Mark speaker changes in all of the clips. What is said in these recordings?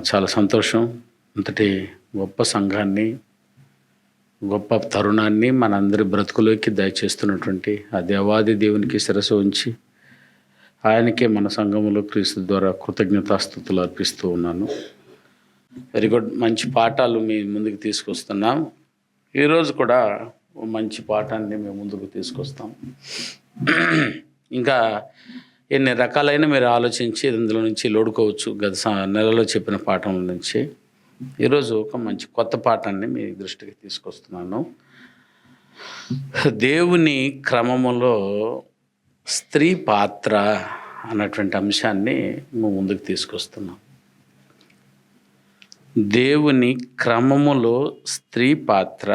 Speaker 1: చాలా సంతోషం. అంతటి గొప్ప సంఘాన్ని, గొప్ప తరుణాన్ని మనందరి బ్రతుకులోకి దయచేస్తున్నటువంటి ఆ దేవాది దేవునికి శిరస్సు ఉంచి ఆయనకే మన సంఘములో క్రీస్తు ద్వారా కృతజ్ఞతాస్తుతులు అర్పిస్తూ ఉన్నాను. Very good. మంచి పాఠాలు మీ ముందుకు తీసుకొస్తున్నాం. ఈరోజు కూడా మంచి పాఠాన్ని మేము ముందుకు తీసుకొస్తాం. ఇంకా ఎన్ని రకాలైన మీరు ఆలోచించి ఇందులో నుంచి లోడుకోవచ్చు. గత నెలలో చెప్పిన పాఠం నుంచి ఈరోజు ఒక మంచి కొత్త పాఠాన్ని మీ దృష్టికి తీసుకొస్తున్నాను. దేవుని క్రమములో స్త్రీ పాత్ర అన్నటువంటి అంశాన్ని ముందుకు తీసుకొస్తున్నాం. దేవుని క్రమములో స్త్రీ పాత్ర.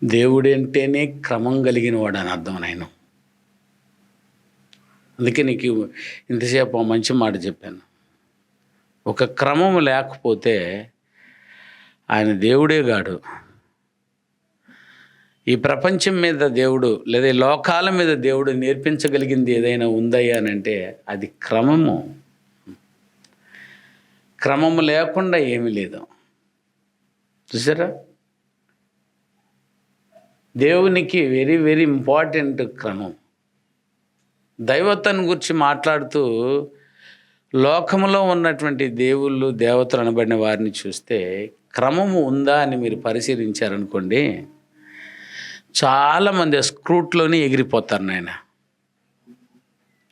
Speaker 1: దేవుడంటేనే క్రమం కలిగిన వాడు అని అర్థం నాయన. అందుకే నీకు ఇంతసేపు మంచి మాట చెప్పాను. ఒక క్రమం లేకపోతే ఆయన దేవుడే గాడు. ఈ ప్రపంచం మీద దేవుడు లేదా ఈ లోకాల మీద దేవుడు నేర్పించగలిగింది ఏదైనా ఉందయ్యా అని అంటే అది క్రమము. క్రమము లేకుండా ఏమీ లేదు. చూసారా, దేవునికి వెరీ వెరీ ఇంపార్టెంట్ క్రమం. దైవత్వాన్ని గురించి మాట్లాడుతూ లోకములో ఉన్నటువంటి దేవుళ్ళు దేవతలు అనబడిన వారిని చూస్తే క్రమము ఉందా అని మీరు పరిశీలించారనుకోండి, చాలామంది స్క్రూట్లోనే ఎగిరిపోతారు నాయన.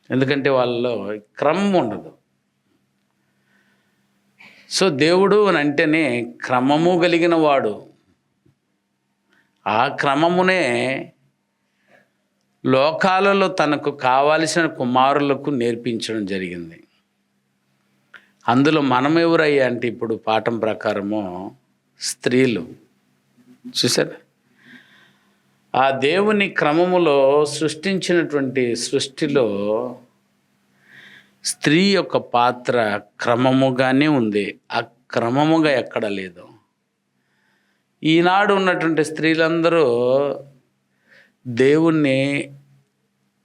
Speaker 1: ఎందుకంటే వాళ్ళలో క్రమం ఉండదు. సో దేవుడు అని అంటేనే క్రమము కలిగిన వాడు. ఆ క్రమమునే లోకాలలో తనకు కావలసిన కుమారులకు నేర్పించడం జరిగింది. అందులో మనం ఎవరయ్యా అంటే ఇప్పుడు పాఠం ప్రకారము స్త్రీలు. చూసారా, ఆ దేవుని క్రమములో సృష్టించినటువంటి సృష్టిలో స్త్రీ యొక్క పాత్ర క్రమముగానే ఉంది. అక్రమముగా ఎక్కడ లేదు. ఈనాడు ఉన్నటువంటి స్త్రీలందరూ దేవుణ్ణి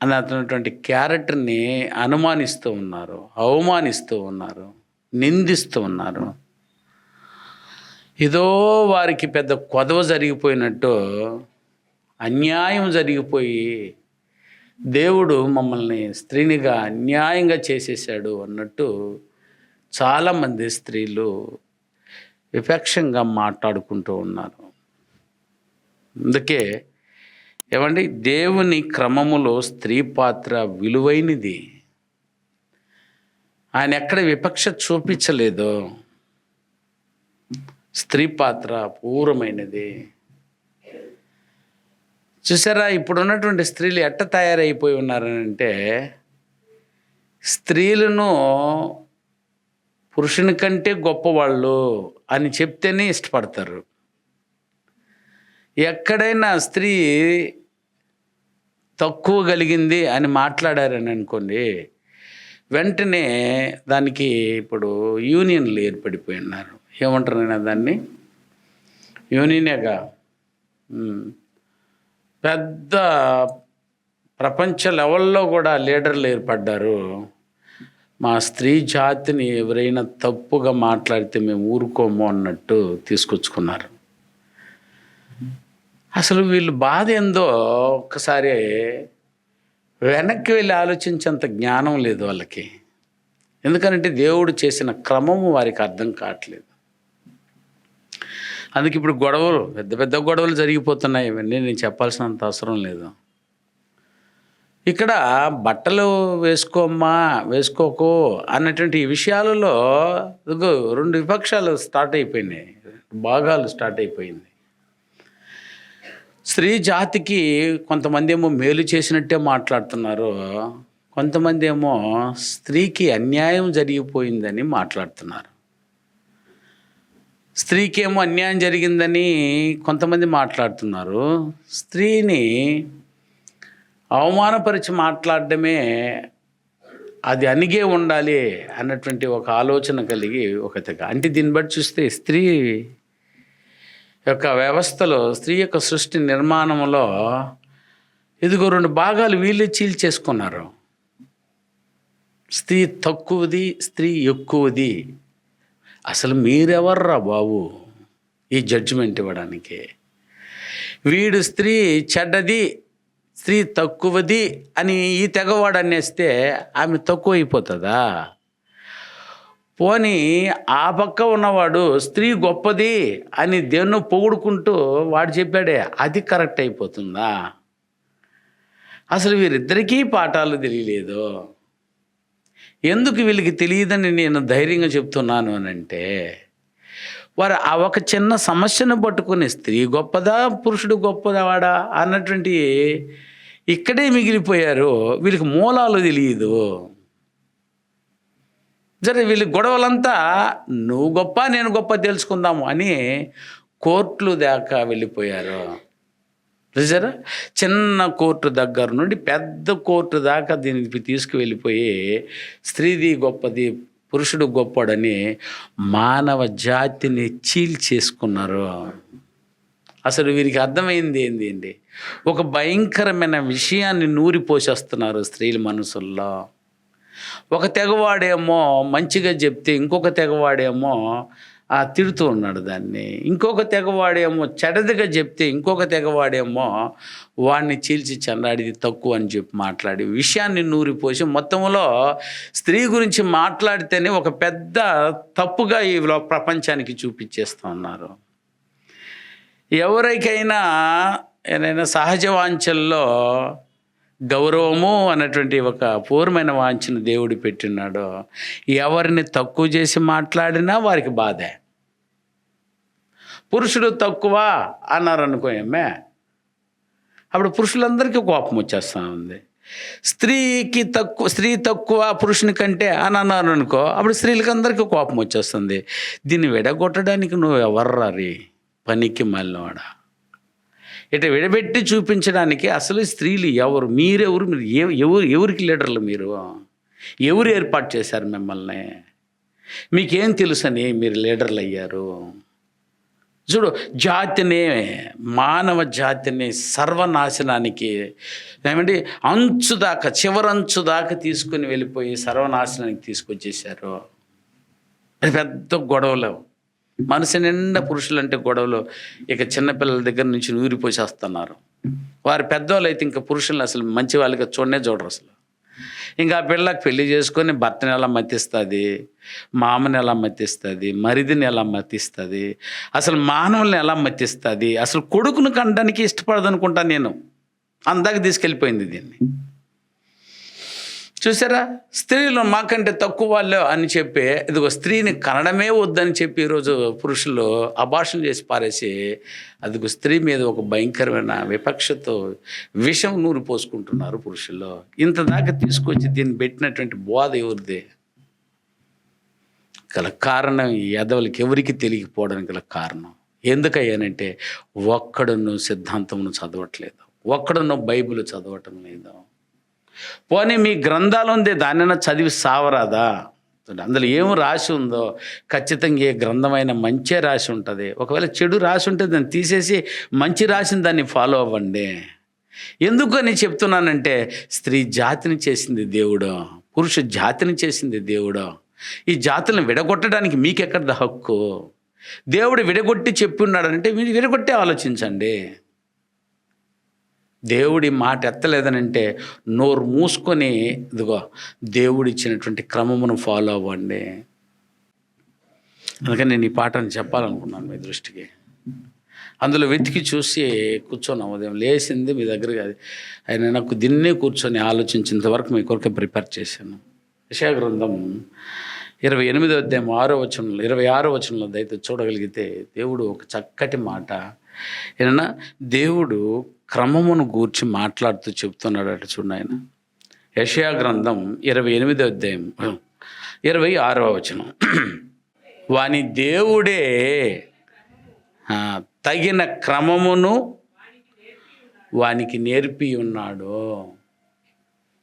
Speaker 1: అన్నటువంటి క్యారెక్టర్ని అనుమానిస్తూ ఉన్నారు, అవమానిస్తూ ఉన్నారు, నిందిస్తూ ఉన్నారు. ఏదో వారికి పెద్ద కొదవ జరిగిపోయినట్టు, అన్యాయం జరిగిపోయి దేవుడు మమ్మల్ని స్త్రీనిగా అన్యాయంగా చేసేసాడు అన్నట్టు చాలామంది స్త్రీలు విపక్షంగా మాట్లాడుకుంటూ ఉన్నారు. అందుకే ఏమండి, దేవుని క్రమములో స్త్రీ పాత్ర విలువైనది. ఆయన ఎక్కడ విపక్ష చూపించలేదో. స్త్రీ పాత్ర పూర్వమైనది. చూసారా, ఇప్పుడున్నటువంటి స్త్రీలు ఎట్ట తయారైపోయి ఉన్నారని అంటే, స్త్రీలను పురుషుని కంటే గొప్పవాళ్ళు అని చెప్తేనే ఇష్టపడతారు. ఎక్కడైనా స్త్రీ తక్కువ కలిగింది అని మాట్లాడారని అనుకోండి, వెంటనే దానికి ఇప్పుడు యూనియన్లు ఏర్పడిపోయి ఉన్నారు. ఏమంటారు నేను దాన్ని? యూనియనేగా. పెద్ద ప్రపంచ లెవెల్లో కూడా లీడర్లు ఏర్పడ్డారు. మా స్త్రీ జాతిని ఎవరైనా తప్పుగా మాట్లాడితే మేము ఊరుకోము అన్నట్టు తీసుకొచ్చుకున్నారు. అసలు వీళ్ళు బాధ ఏందో ఒక్కసారి వెనక్కి వెళ్ళి ఆలోచించేంత జ్ఞానం లేదు వాళ్ళకి. ఎందుకంటే దేవుడు చేసిన క్రమము వారికి అర్థం కావట్లేదు. అందుకే ఇప్పుడు గొడవలు, పెద్ద పెద్ద గొడవలు జరిగిపోతున్నాయి. ఇవన్నీ నేను చెప్పాల్సినంత అవసరం లేదు. ఇక్కడ బట్టలు వేసుకోమ్మా, వేసుకోకు అన్నటువంటి విషయాలలో రెండు విపక్షాలు స్టార్ట్ అయిపోయినాయి, భాగాలు స్టార్ట్ అయిపోయింది. స్త్రీ జాతికి కొంతమంది ఏమో మేలు చేసినట్టే మాట్లాడుతున్నారు, కొంతమంది ఏమో స్త్రీకి అన్యాయం జరిగిపోయిందని మాట్లాడుతున్నారు. స్త్రీకి ఏమో అన్యాయం జరిగిందని కొంతమంది మాట్లాడుతున్నారు. స్త్రీని అవమానపరిచి మాట్లాడడమే అది అణిగే ఉండాలి అన్నటువంటి ఒక ఆలోచన కలిగి అంటే దీన్ని బట్టి చూస్తే స్త్రీ యొక్క వ్యవస్థలో, స్త్రీ యొక్క సృష్టి నిర్మాణంలో ఇదిగో రెండు భాగాలు వీళ్ళు చీల్చేసుకున్నారు. స్త్రీ తక్కువది, స్త్రీ ఎక్కువది. అసలు మీరెవర్రా బాబు ఈ జడ్జిమెంట్ ఇవ్వడానికి? వీడు స్త్రీ చెడ్డది, స్త్రీ తక్కువది అని ఈ తెగవాడు అనేస్తే ఆమె తక్కువ అయిపోతుందా? పోనీ ఆ పక్క ఉన్నవాడు స్త్రీ గొప్పది అని దేన్నో పొగుడుకుంటూ వాడు చెప్పాడే, అది కరెక్ట్ అయిపోతుందా? అసలు వీరిద్దరికీ పాఠాలు తెలియలేదు. ఎందుకు వీళ్ళకి తెలియదని నేను ధైర్యంగా చెప్తున్నాను అనంటే, వారు ఆ ఒక చిన్న సమస్యను పట్టుకుని స్త్రీ గొప్పదా, పురుషుడు గొప్పవాడా అన్నటువంటి ఇక్కడే మిగిలిపోయారు. వీళ్ళకి మూలాలు తెలియదు. సరే, వీళ్ళ గొడవలంతా నువ్వు గొప్ప నేను గొప్ప తెలుసుకుందాము అని కోర్టులు దాకా వెళ్ళిపోయారు. చూసారా? చిన్న కోర్టు దగ్గర నుండి పెద్ద కోర్టు దాకా దీనికి తీసుకువెళ్ళిపోయి స్త్రీది గొప్పది, పురుషుడు గొప్పడని మానవ జాతిని చీల్చేసుకున్నారు. అసలు వీరికి అర్థమైంది ఏంటి? ఒక భయంకరమైన విషయాన్ని నూరిపోసేస్తున్నారు స్త్రీల మనసుల్లో. ఒక తెగవాడేమో మంచిగా చెప్తే ఇంకొక తెగవాడేమో తిడుతూ ఉన్నాడు దాన్ని. ఇంకొక తెగవాడేమో చెడ్డదిగా చెప్తే ఇంకొక తెగవాడేమో వాడిని చీల్చి చెండాడిది తక్కువ అని చెప్పి మాట్లాడి విషయాన్ని నూరిపోసి మొత్తంలో స్త్రీ గురించి మాట్లాడితేనే ఒక పెద్ద తప్పుగా ఈ ప్రపంచానికి చూపించేస్తూ ఉన్నారు. ఎవరికైనా ఏదైనా సహజ వాంఛల్లో గౌరవము అన్నటువంటి ఒక పూర్వమైన వాంఛను దేవుడు పెట్టినాడు. ఎవరిని తక్కువ చేసి మాట్లాడినా వారికి బాధే. పురుషుడు తక్కువ అన్నారనుకో ఏమే, అప్పుడు పురుషులందరికీ కోపం వచ్చేస్తూ ఉంది. స్త్రీ తక్కువ పురుషుని కంటే అని అన్నారు అనుకో, అప్పుడు స్త్రీలకి అందరికీ కోపం వచ్చేస్తుంది. దీన్ని విడగొట్టడానికి నువ్వు ఎవర్రా రీ పనికి మళ్ళీవాడ? ఇటు విడబెట్టి చూపించడానికి అసలు స్త్రీలు ఎవరు? మీరెవరు? మీరు ఎవరికి లీడర్లు? మీరు ఎవరు ఏర్పాటు చేశారు మిమ్మల్ని? మీకేం తెలుసని మీరు లీడర్లు అయ్యారు? చూడు, జాతిని, మానవ జాతిని సర్వనాశనానికి ఏమంటే అంచుదాకా, చివరంచు దాకా తీసుకుని వెళ్ళిపోయి సర్వనాశనానికి తీసుకొచ్చేసారు. అది పెద్ద గొడవలు. మనసు నిండా పురుషులు అంటే గొడవలు. ఇక చిన్నపిల్లల దగ్గర నుంచి నూరిపోసేస్తున్నారు. వారి పెద్దవాళ్ళు అయితే ఇంకా పురుషులను అసలు మంచి వాళ్ళకి చూడరు అసలు. ఇంకా ఆ పిల్లకి పెళ్లి చేసుకొని భర్తని ఎలా మతిస్తుంది, మామని ఎలా మతిస్తుంది, మరిదిని ఎలా మతిస్తుంది, అసలు మానవుల్ని ఎలా మతిస్తుంది, అసలు కొడుకును కనడానికి ఇష్టపడదు అనుకుంటాను నేను. అందాక తీసుకెళ్ళిపోయింది దీన్ని. చూసారా? స్త్రీలు మాకంటే తక్కువ వాళ్ళు అని చెప్పి ఇదిగో స్త్రీని కనడమే వద్దని చెప్పి ఈరోజు పురుషులు అభాషణ చేసి పారేసి అదిగో స్త్రీ మీద ఒక భయంకరమైన విపక్షతో విషం నూరు పోసుకుంటున్నారు పురుషుల్లో. ఇంత దాకా తీసుకొచ్చి దీన్ని పెట్టినటువంటి బోధ ఎవరిదే? గల కారణం ఈ యాదవులకి ఎవరికి తెలియకపోవడానికి గల కారణం ఎందుకయ్యానంటే, ఒక్కడును సిద్ధాంతమును చదవట్లేదు, ఒక్కడును బైబిల్ చదవటం లేదు. పోనీ మీ గ్రంథాలు ఉంది, దాన్నైనా చదివి సావరాదా? అందులో ఏం రాసి ఉందో ఖచ్చితంగా ఏ గ్రంథమైన మంచే రాసి ఉంటుంది. ఒకవేళ చెడు రాసి ఉంటే దాన్ని తీసేసి మంచి రాసిన దాన్ని ఫాలో అవ్వండి. ఎందుకని చెప్తున్నానంటే, స్త్రీ జాతిని చేసింది దేవుడు, పురుష జాతిని చేసింది దేవుడు. ఈ జాతులను విడగొట్టడానికి మీకెక్కడ హక్కు? దేవుడు విడగొట్టి చెప్పి ఉన్నాడంటే మీరు విడగొట్టే ఆలోచించండి. దేవుడి మాట ఎత్తలేదనంటే నోరు మూసుకొని ఇదిగో దేవుడు ఇచ్చినటువంటి క్రమమును ఫాలో అవ్వండి. అందుకని నేను ఈ పాటను చెప్పాలనుకున్నాను మీ దృష్టికి. అందులో వెతికి చూసి కూర్చొని ఉదయం లేచింది మీ దగ్గర ఆయన నాకు దీన్నే కూర్చొని ఆలోచించేంతవరకు మీ కొరకు ప్రిపేర్ చేశాను. యెషయా గ్రంథం 28వ అధ్యాయం 26వ వచనంలో దయతో చూడగలిగితే దేవుడు ఒక చక్కటి మాట, ఏమన్నా దేవుడు క్రమమును గూర్చి మాట్లాడుతూ చెప్తున్నాడు అటు చూడండి. ఆయన యెషయా గ్రంథం 28వ అధ్యాయం 26వ వచనం, వాని దేవుడే తగిన క్రమమును వానికి నేర్పి ఉన్నాడు.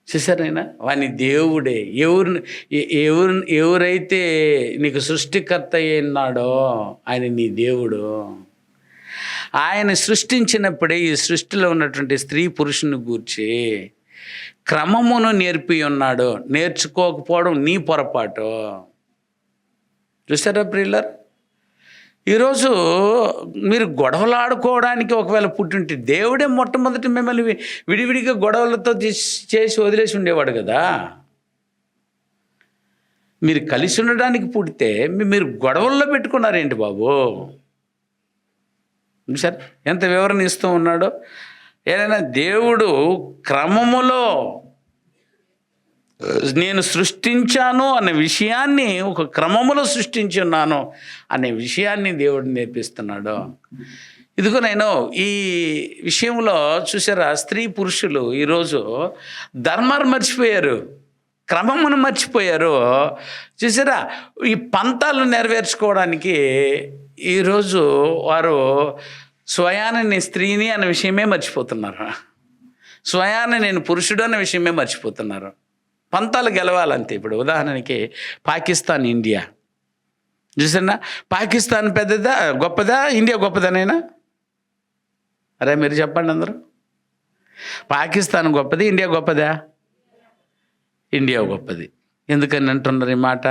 Speaker 1: చూసారైనా? వాని దేవుడే ఎవరైతే నీకు సృష్టికర్త అయినాడో ఆయన నీ దేవుడు. ఆయన సృష్టించినప్పుడే ఈ సృష్టిలో ఉన్నటువంటి స్త్రీ పురుషుని గూర్చి క్రమమును నేర్పి ఉన్నాడు. నేర్చుకోకపోవడం నీ పొరపాటు. చూసారా ప్రియులారా, ఈరోజు మీరు గొడవలు ఆడుకోవడానికి ఒకవేళ పుట్టింటే దేవుడే మొట్టమొదటి మిమ్మల్ని విడివిడిగా గొడవలతో చేసి వదిలేసి ఉండేవాడు కదా. మీరు కలిసి ఉండడానికి పుడితే మీరు గొడవల్లో పెట్టుకున్నారేంటి బాబు? సరే, ఎంత వివరణ ఇస్తూ ఉన్నాడో. ఏదైనా దేవుడు క్రమములో నేను సృష్టించాను అనే విషయాన్ని, ఒక క్రమములో సృష్టించి ఉన్నాను అనే విషయాన్ని దేవుడు నేర్పిస్తున్నాడు. ఇదిగో నేను ఈ విషయంలో చూసారా, స్త్రీ పురుషులు ఈరోజు ధర్మాన్ని మర్చిపోయారు, క్రమమును మర్చిపోయారు. చూసారా, ఈ పంతాలు నెరవేర్చుకోవడానికి ఈరోజు వారు స్వయాన్ని స్త్రీని అనే విషయమే మర్చిపోతున్నారు. స్వయాన్ని నేను పురుషుడు అనే విషయమే మర్చిపోతున్నారు. పంతాలు గెలవాలంతే. ఇప్పుడు ఉదాహరణకి పాకిస్తాన్, ఇండియా చూసారా, పాకిస్తాన్ పెద్దదా గొప్పదా, ఇండియా గొప్పదనైనా? అరే మీరు చెప్పండి అందరూ. పాకిస్తాన్ గొప్పది, ఇండియా గొప్పదా? ఇండియా గొప్పది. ఎందుకని అంటున్నారు ఈ మాట?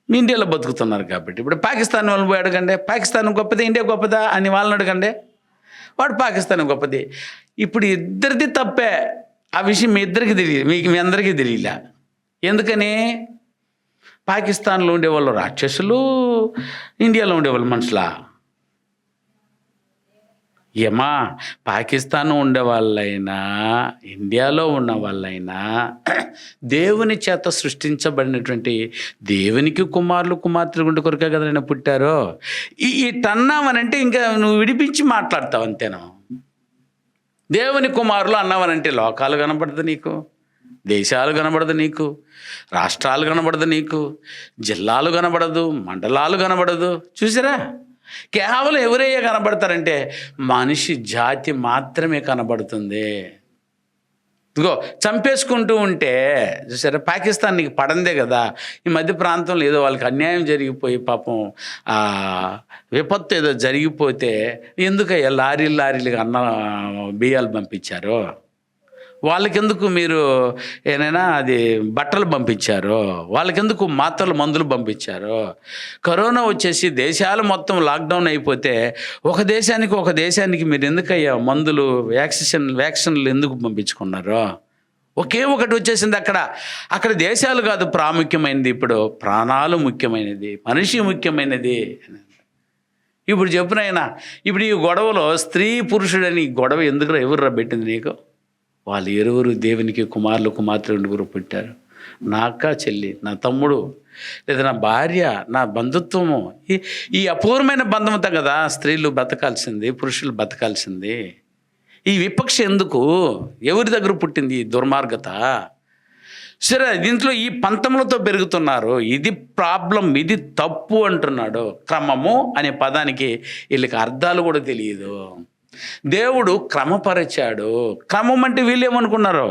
Speaker 1: ఇండియాలో బతుకుతున్నారు కాబట్టి. ఇప్పుడు పాకిస్తాన్ వాళ్ళని పోయి అడగండి, పాకిస్తాన్ గొప్పది, ఇండియా గొప్పదా అని వాళ్ళని అడగండి, వాడు పాకిస్తాన్ గొప్పది. ఇప్పుడు ఇద్దరిది తప్పే. ఆ విషయం మీ ఇద్దరికి తెలియదు, మీ అందరికీ తెలియలే. ఎందుకని? పాకిస్తాన్లో ఉండేవాళ్ళు రాక్షసులు, ఇండియాలో ఉండేవాళ్ళు మనుషులా? ఏమా, పాకిస్తాన్ ఉండే వాళ్ళైనా ఇండియాలో ఉన్న వాళ్ళైనా దేవుని చేత సృష్టించబడినటువంటి, దేవునికి కుమారులు కుమార్తెలు గుండె కొరకే కదైనా పుట్టారో. ఈ టన్నామనంటే ఇంకా నువ్వు విడిపించి మాట్లాడతావు అంతేనా? దేవుని కుమారులు అన్నావనంటే లోకాలు కనబడదు నీకు, దేశాలు కనబడదు నీకు, రాష్ట్రాలు కనబడదు నీకు, జిల్లాలు కనబడదు, మండలాలు కనబడదు. చూసారా, కేవలం ఎవరయ్యా కనబడతారంటే మనిషి జాతి మాత్రమే కనబడుతుంది. ఇదిగో చంపేసుకుంటూ ఉంటే చూసారా, పాకిస్తాన్ నీకు పడందే కదా. ఈ మధ్య ప్రాంతంలో ఏదో వాళ్ళకి అన్యాయం జరిగిపోయి పాపం విపత్తు ఏదో జరిగిపోతే ఎందుకయ్యా లారీలుగా బియ్యాలు పంపించారు? వాళ్ళకెందుకు మీరు ఏమైనా అది బట్టలు పంపించారు? వాళ్ళకెందుకు మాత్రలు మందులు పంపించారు? కరోనా వచ్చేసి దేశాలు మొత్తం లాక్డౌన్ అయిపోతే ఒక దేశానికి మీరు ఎందుకయ్యా మందులు, వ్యాక్సిన్లు ఎందుకు పంపించుకున్నారు? ఒకే ఒకటి వచ్చేసింది అక్కడ దేశాలు కాదు ప్రాముఖ్యమైనది, ఇప్పుడు ప్రాణాలు ముఖ్యమైనది, మనిషి ముఖ్యమైనది. ఇప్పుడు చెప్పునైనా, ఇప్పుడు ఈ గొడవలో స్త్రీ పురుషుడని గొడవ ఎవరు పెట్టింది నీకు? వాళ్ళు ఇరువురు దేవునికి కుమారులు కుమార్తెలు పుట్టారు. నా అక్క చెల్లి, నా తమ్ముడు, లేదా నా భార్య, నా బంధుత్వము, ఈ అపూర్వమైన బంధంతో కదా స్త్రీలు బతకాల్సింది, పురుషులు బతకాల్సింది. ఈ విపక్ష ఎందుకు? ఎవరి దగ్గర పుట్టింది ఈ దుర్మార్గత? సరే, దీంట్లో ఈ పంతములతో పెరుగుతున్నారు. ఇది ప్రాబ్లం, ఇది తప్పు అంటున్నాడు. క్రమము అనే పదానికి వీళ్ళకి అర్థాలు కూడా తెలియదు. దేవుడు క్రమపరిచాడు. క్రమం అంటే వీళ్ళు ఏమనుకున్నారు?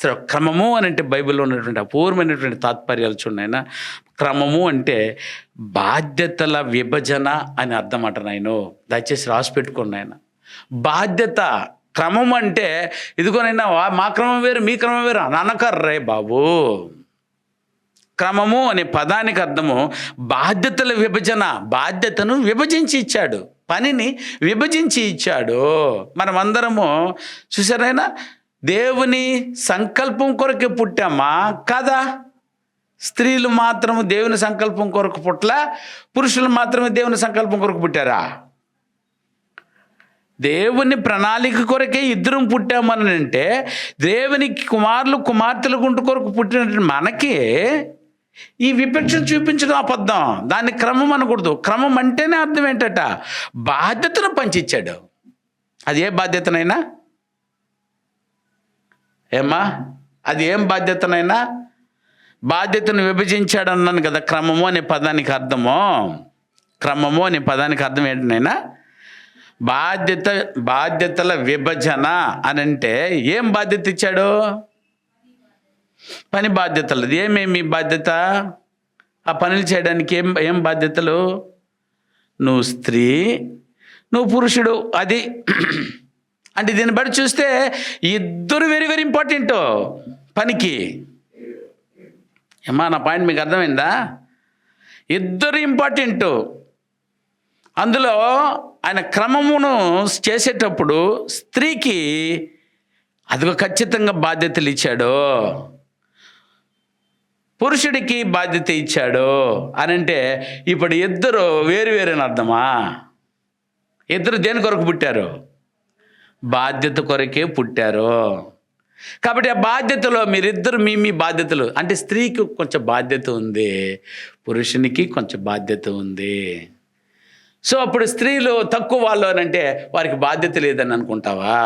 Speaker 1: సరే, క్రమము అని అంటే బైబిల్లో ఉన్నటువంటి అపూర్వమైనటువంటి తాత్పర్యాలు చూడైనా. క్రమము అంటే బాధ్యతల విభజన అని అర్థం అంట. నాయన దయచేసి రాసి పెట్టుకోండి ఆయన. బాధ్యత, క్రమం అంటే ఇదిగోనైనా మా క్రమం వేరు, మీ క్రమం వేరు అనకర్రే బాబు. క్రమము అనే పదానికి అర్థము బాధ్యతల విభజన. బాధ్యతను విభజించి ఇచ్చాడు, పనిని విభజించి ఇచ్చాడు. మనమందరము చూసారైనా దేవుని సంకల్పం కొరకే పుట్టామా కదా? స్త్రీలు మాత్రము దేవుని సంకల్పం కొరకు పుట్ల, పురుషులు మాత్రమే దేవుని సంకల్పం కొరకు పుట్టారా? దేవుని ప్రణాళిక కొరకే ఇద్దరం పుట్టామని అంటే, దేవునికి కుమారులు కుమార్తెల గుంటు కొరకు పుట్టినటువంటి మనకి ఈ విపక్షం చూపించడం అబద్ధం. దాన్ని క్రమం అనకూడదు. క్రమం అంటేనే అర్థం ఏంటట, బాధ్యతను పంచిచ్చాడు. అది ఏ బాధ్యతనైనా ఏమా, అది ఏం బాధ్యతనైనా బాధ్యతను విభజించాడు అన్నాను కదా. క్రమము అనే పదానికి అర్థము, క్రమము అనే పదానికి అర్థం ఏంటనైనా బాధ్యతల విభజన అని అంటే ఏం బాధ్యత ఇచ్చాడు? పని బాధ్యతలు. ఏమేమి బాధ్యత? ఆ పనులు చేయడానికి ఏం బాధ్యతలు? నువ్వు స్త్రీ, నువ్వు పురుషుడు. అంటే దీన్ని బట్టి చూస్తే ఇద్దరు వెరీ వెరీ ఇంపార్టెంట్ పనికి. ఏమా నా పాయింట్ మీకు అర్థమైందా? ఇద్దరు ఇంపార్టెంటు. అందులో ఆయన క్రమమును చేసేటప్పుడు స్త్రీకి అదిగో ఖచ్చితంగా బాధ్యతలు ఇచ్చాడు, పురుషుడికి బాధ్యత ఇచ్చాడు అని అంటే ఇప్పుడు ఇద్దరు వేరు వేరేని అర్థమా? ఇద్దరు దేని కొరకు పుట్టారు? బాధ్యత కొరకే పుట్టారు. కాబట్టి ఆ బాధ్యతలో మీరిద్దరు మీ బాధ్యతలు అంటే స్త్రీకి కొంచెం బాధ్యత ఉంది, పురుషునికి కొంచెం బాధ్యత ఉంది. సో అప్పుడు స్త్రీలు తక్కువ వాళ్ళు అని అంటే వారికి బాధ్యత లేదని అనుకుంటావా?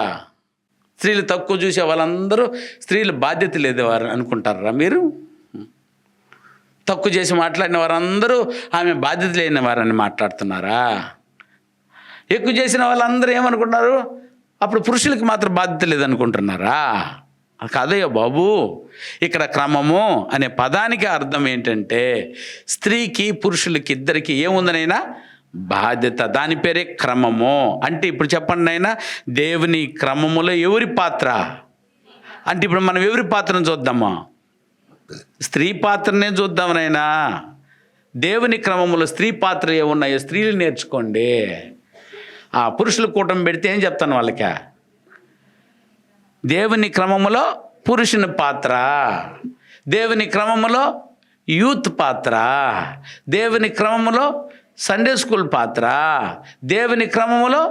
Speaker 1: స్త్రీలు తక్కువ చూసే వాళ్ళందరూ స్త్రీలు బాధ్యత లేదు వారు అనుకుంటారా మీరు? తక్కువ చేసి మాట్లాడిన వారందరూ ఆమె బాధ్యత లేని వారని మాట్లాడుతున్నారా? ఎక్కువ చేసిన వాళ్ళందరూ ఏమనుకుంటున్నారు? అప్పుడు పురుషులకి మాత్రం బాధ్యత లేదనుకుంటున్నారా? కాదయ్యా బాబు, ఇక్కడ క్రమము అనే పదానికి అర్థం ఏంటంటే స్త్రీకి పురుషులకి ఇద్దరికి ఏముందనైనా బాధ్యత, దాని పేరే క్రమము. అంటే ఇప్పుడు చెప్పండి అయినా దేవుని క్రమములో ఎవరి పాత్ర అంటే ఇప్పుడు మనం ఎవరి పాత్రను చూద్దామా? స్త్రీ పాత్రనే చూద్దామనైనా. దేవుని క్రమములో స్త్రీ పాత్ర ఏమున్నాయో స్త్రీలు నేర్చుకోండి. ఆ పురుషుల కూటమి పెడితే ఏం చెప్తాను వాళ్ళకి? దేవుని క్రమములో పురుషుని పాత్ర, దేవుని క్రమములో యూత్ పాత్ర, దేవుని క్రమములో సండే స్కూల్ పాత్ర, దేవుని క్రమములో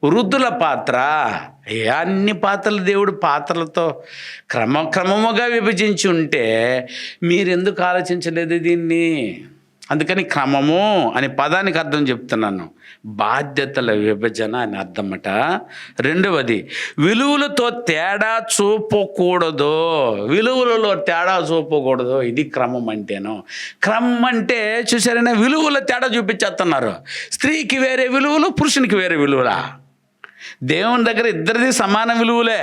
Speaker 1: వృద్ధుల పాత్ర. అన్ని పాత్రలు దేవుడు పాత్రలతో క్రమముగా విభజించి ఉంటే మీరెందుకు ఆలోచించలేదు దీన్ని? అందుకని క్రమము అనే పదానికి అర్థం చెప్తున్నాను, బాధ్యతల విభజన అని అర్థమట. రెండవది, విలువలతో తేడా చూపకూడదు. విలువలలో తేడా చూపకూడదు, ఇది క్రమం అంటేను. క్రమం అంటే చూసారైనా విలువల తేడా చూపించేస్తున్నారు. స్త్రీకి వేరే విలువలు, పురుషునికి వేరే విలువలా? దేవుని దగ్గర ఇద్దరిది సమాన విలువలే.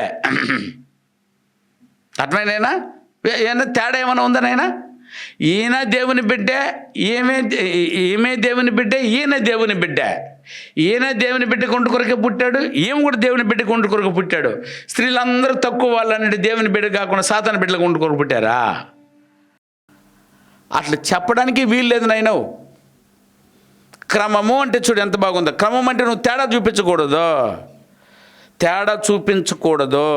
Speaker 1: అర్థమైనా? ఏమైనా తేడా ఏమైనా ఉందనైనా? ఈయన దేవుని బిడ్డ, ఈమె దేవుని బిడ్డ, ఈయన దేవుని బిడ్డ. ఈయన దేవుని బిడ్డ కొండు కొరకే పుట్టాడు, ఈమె కూడా దేవుని బిడ్డ కొండు కొరకు పుట్టాడు. స్త్రీలందరూ తక్కువ వాళ్ళు అన్నట్టు దేవుని బిడ్డ కాకుండా సాతాను బిడ్డల కొండు కొరకు పుట్టారా? అట్లా చెప్పడానికి వీలు లేదు నాయన. క్రమము అంటే చూడు ఎంత బాగుందో. క్రమం అంటే నువ్వు తేడా చూపించకూడదు, తేడా చూపించకూడదు.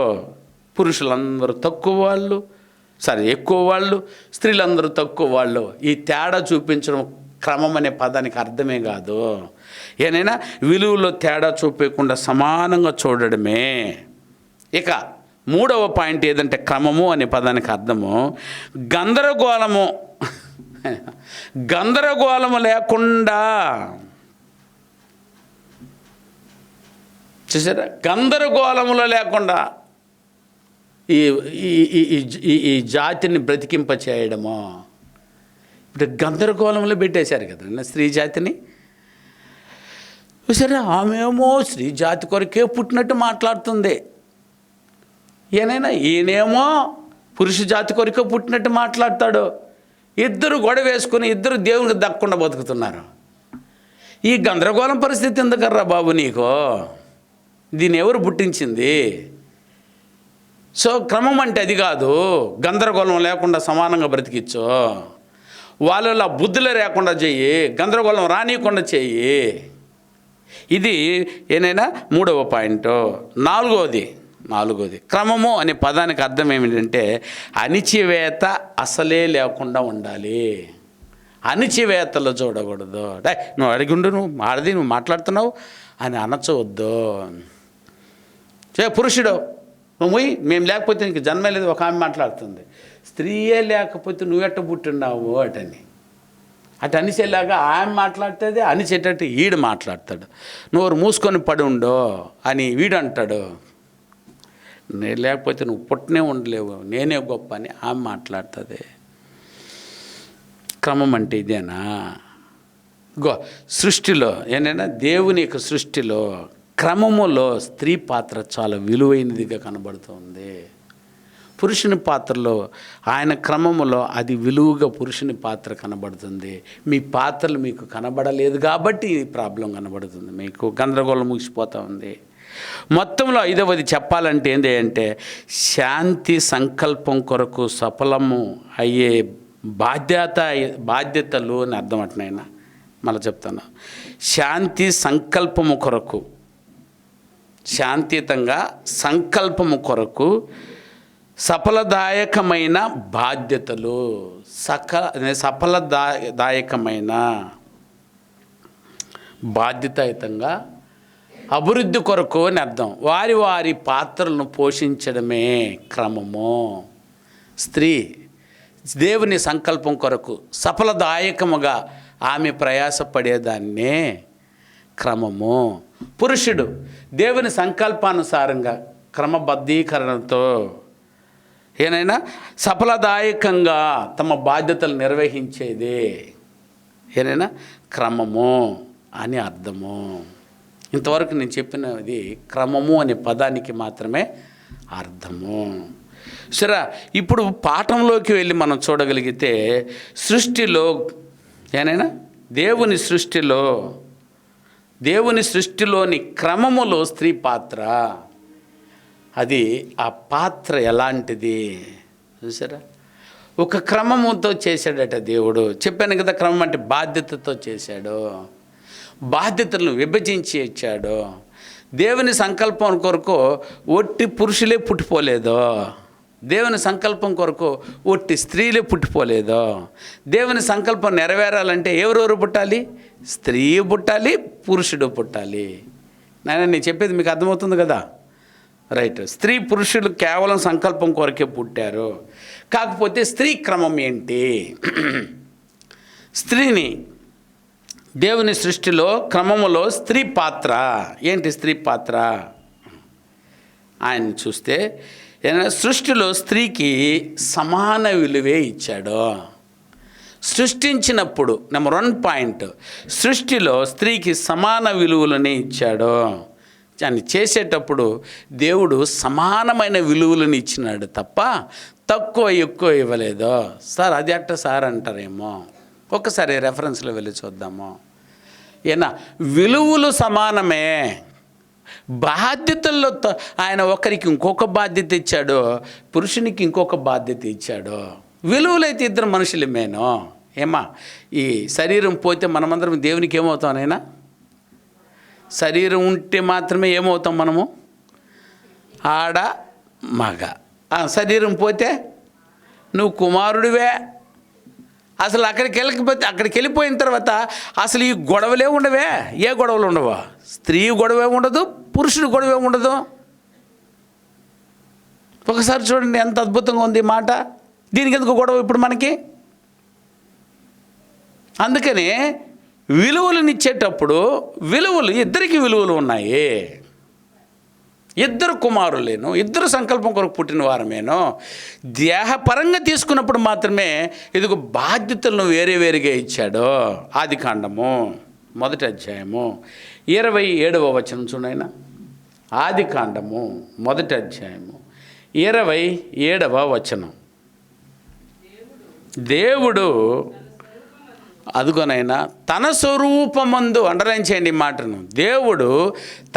Speaker 1: పురుషులందరూ తక్కువ వాళ్ళు, ఎక్కువ వాళ్ళు, స్త్రీలందరూ తక్కువ వాళ్ళు. ఈ తేడా చూపించడం క్రమం అనే పదానికి అర్థమే కాదు. ఏనైనా విలువలో తేడా చూపించకుండా సమానంగా చూడడమే. ఇక మూడవ పాయింట్ ఏదంటే క్రమము అనే పదానికి అర్థము గందరగోళము లేకుండా. చూసారా? గందరగోళములో లేకుండా ఈ జాతిని బ్రతికింప చేయడము. ఇప్పుడు గందరగోళంలో పెట్టేశారు కదా స్త్రీ జాతిని. చూసారా? ఆమెమో స్త్రీ జాతి కొరకే పుట్టినట్టు మాట్లాడుతుంది, ఈయనేమో పురుష జాతి కొరకే పుట్టినట్టు మాట్లాడతాడు. ఇద్దరు గొడవ వేసుకుని ఇద్దరు దేవునికి దక్కకుండా బతుకుతున్నారు. ఈ గందరగోళం పరిస్థితి ఎందుకర్రా బాబు నీకు? దీన్ని ఎవరు పుట్టించింది? సో క్రమం అంటే అది కాదు. గందరగోళం లేకుండా సమానంగా బ్రతికించు. వాళ్ళ బుద్ధులు లేకుండా చెయ్యి, గందరగోళం రానియకుండా చెయ్యి. ఇది ఏనైనా మూడవ పాయింట్. నాలుగోది క్రమము అనే పదానికి అర్థం ఏమిటంటే అణిచివేత అసలే లేకుండా ఉండాలి. అణిచివేతలో చూడకూడదు. నువ్వు అడిగిండు, నువ్వు మాట్లాడుతున్నావు అని అనచవద్దు. పురుషుడు నువ్వు మేము లేకపోతే నీకు జన్మే లేదు. ఒక ఆమె మాట్లాడుతుంది, స్త్రీయే లేకపోతే నువ్వెట్ట పుట్టిన్నావు అటని. అటు అనిసేలాగా ఆమె మాట్లాడుతుంది, అనిచేటట్టు ఈడు మాట్లాడతాడు. నోరు మూసుకొని పడి ఉండో అని వీడు అంటాడు. నేను లేకపోతే నువ్వు పుట్టనే ఉండలేవు, నేనే గొప్ప అని ఆమె మాట్లాడుతుంది. క్రమం అంటే ఇదేనా? సృష్టిలో ఏనైనా దేవుని యొక్క సృష్టిలో క్రమములో స్త్రీ పాత్ర చాలా విలువైనదిగా కనబడుతుంది. పురుషుని పాత్రలో ఆయన క్రమములో అది విలువగా పురుషుని పాత్ర కనబడుతుంది. మీ పాత్రలు మీకు కనబడలేదు కాబట్టి ఈ ప్రాబ్లం కనబడుతుంది. మీకు గందరగోళం ముగిసిపోతూ ఉంది. మొత్తంలో 5వది చెప్పాలంటే ఏంటి అంటే శాంతి సంకల్పం కొరకు సఫలము అయ్యే బాధ్యతలు అని అర్థం అంటున్నాయినా. మళ్ళీ చెప్తాను, శాంతి సంకల్పము కొరకు, శాంతియుతంగా సంకల్పము కొరకు సఫలదాయకమైన బాధ్యతలు, సఫలదాయకమైన బాధ్యతాయుతంగా అభివృద్ధి కొరకు అని అర్థం. వారి వారి పాత్రలను పోషించడమే క్రమము. స్త్రీ దేవుని సంకల్పం కొరకు సఫలదాయకముగా ఆమె ప్రయాసపడేదాన్నే క్రమము. పురుషుడు దేవుని సంకల్పానుసారంగా క్రమబద్ధీకరణతో ఏనైనా సఫలదాయకంగా తమ బాధ్యతలు నిర్వహించేదే ఏనైనా క్రమము అని అర్థము. ఇంతవరకు నేను చెప్పినది క్రమము అనే పదానికి మాత్రమే అర్థము. సరే, ఇప్పుడు పాఠంలోకి వెళ్ళి మనం చూడగలిగితే సృష్టిలో ఏనైనా దేవుని సృష్టిలోని క్రమములో స్త్రీ పాత్ర, అది ఆ పాత్ర ఎలాంటిది చూసారా? ఒక క్రమముతో చేశాడట దేవుడు. చెప్పాను కదా, క్రమం అంటే బాధ్యతతో చేశాడు, బాధ్యతలను విభజించి ఇచ్చాడు. దేవుని సంకల్పం కొరకు ఒట్టి పురుషులే పుట్టిపోలేదు, దేవుని సంకల్పం కొరకు ఒట్టి స్త్రీలే పుట్టిపోలేదు. దేవుని సంకల్పం నెరవేరాలంటే ఎవరెవరు పుట్టాలి? స్త్రీ పుట్టాలి, పురుషుడు పుట్టాలి. నేను చెప్పేది మీకు అర్థమవుతుంది కదా? రైట్. స్త్రీ పురుషులు కేవలం సంకల్పం కొరకే పుట్టారు. కాకపోతే స్త్రీ క్రమం ఏంటి? స్త్రీని దేవుని సృష్టిలో క్రమములో స్త్రీ పాత్ర ఏంటి? స్త్రీ పాత్ర ఆయన చూస్తే సృష్టిలో స్త్రీకి సమాన విలువే ఇచ్చాడు. సృష్టించినప్పుడు నెంబర్ 1 పాయింట్, సృష్టిలో స్త్రీకి సమాన విలువలనే ఇచ్చాడు. దాన్ని చేసేటప్పుడు దేవుడు సమానమైన విలువలను ఇచ్చినాడు తప్ప తక్కువ ఎక్కువ ఇవ్వలేదు. సార్ అది అట్ట సార్ అంటారేమో, ఒక్కసారి రెఫరెన్స్లో వెళ్ళి చూద్దాము. విలువలు సమానమే, బాధ్యతల్లో ఆయన ఒకరికి ఇంకొక బాధ్యత ఇచ్చాడు, పురుషునికి ఇంకొక బాధ్యత ఇచ్చాడు. విలువలైతే ఇద్దరు మనుషులమేనో. ఈ శరీరం పోతే మనమందరం దేవునికి ఏమవుతాం నైనా? శరీరం ఉంటే మాత్రమే ఏమవుతాం మనము? ఆడ మగ. శరీరం పోతే నువ్వు కుమారుడివే. అసలు అక్కడికి వెళ్ళిపోయిన తర్వాత అసలు ఈ గొడవలే ఉండవే. ఏ గొడవలు ఉండవు? స్త్రీ గొడవే ఉండదు, పురుషుడు గొడవే ఉండదు. ఒకసారి చూడండి ఎంత అద్భుతంగా ఉంది ఈ మాట. దీనికి ఎందుకు గొడవ ఇప్పుడు మనకి? అందుకని విలువలను ఇచ్చేటప్పుడు ఇద్దరికి విలువలు ఉన్నాయి. ఇద్దరు కుమారులేను, ఇద్దరు సంకల్పం కొరకు పుట్టిన వారమేనో. దేహపరంగా తీసుకున్నప్పుడు మాత్రమే ఇదిగో బాధ్యతలను వేరేగా ఇచ్చాడు. ఆదికాండము 1వ అధ్యాయము 27వ వచనం చూడైనా. ఆదికాండము 1వ అధ్యాయము 27వ వచనం. దేవుడు అదుగోనైనా తన స్వరూపమందు, అండర్లైన్ చేయండి ఈ మాటను, దేవుడు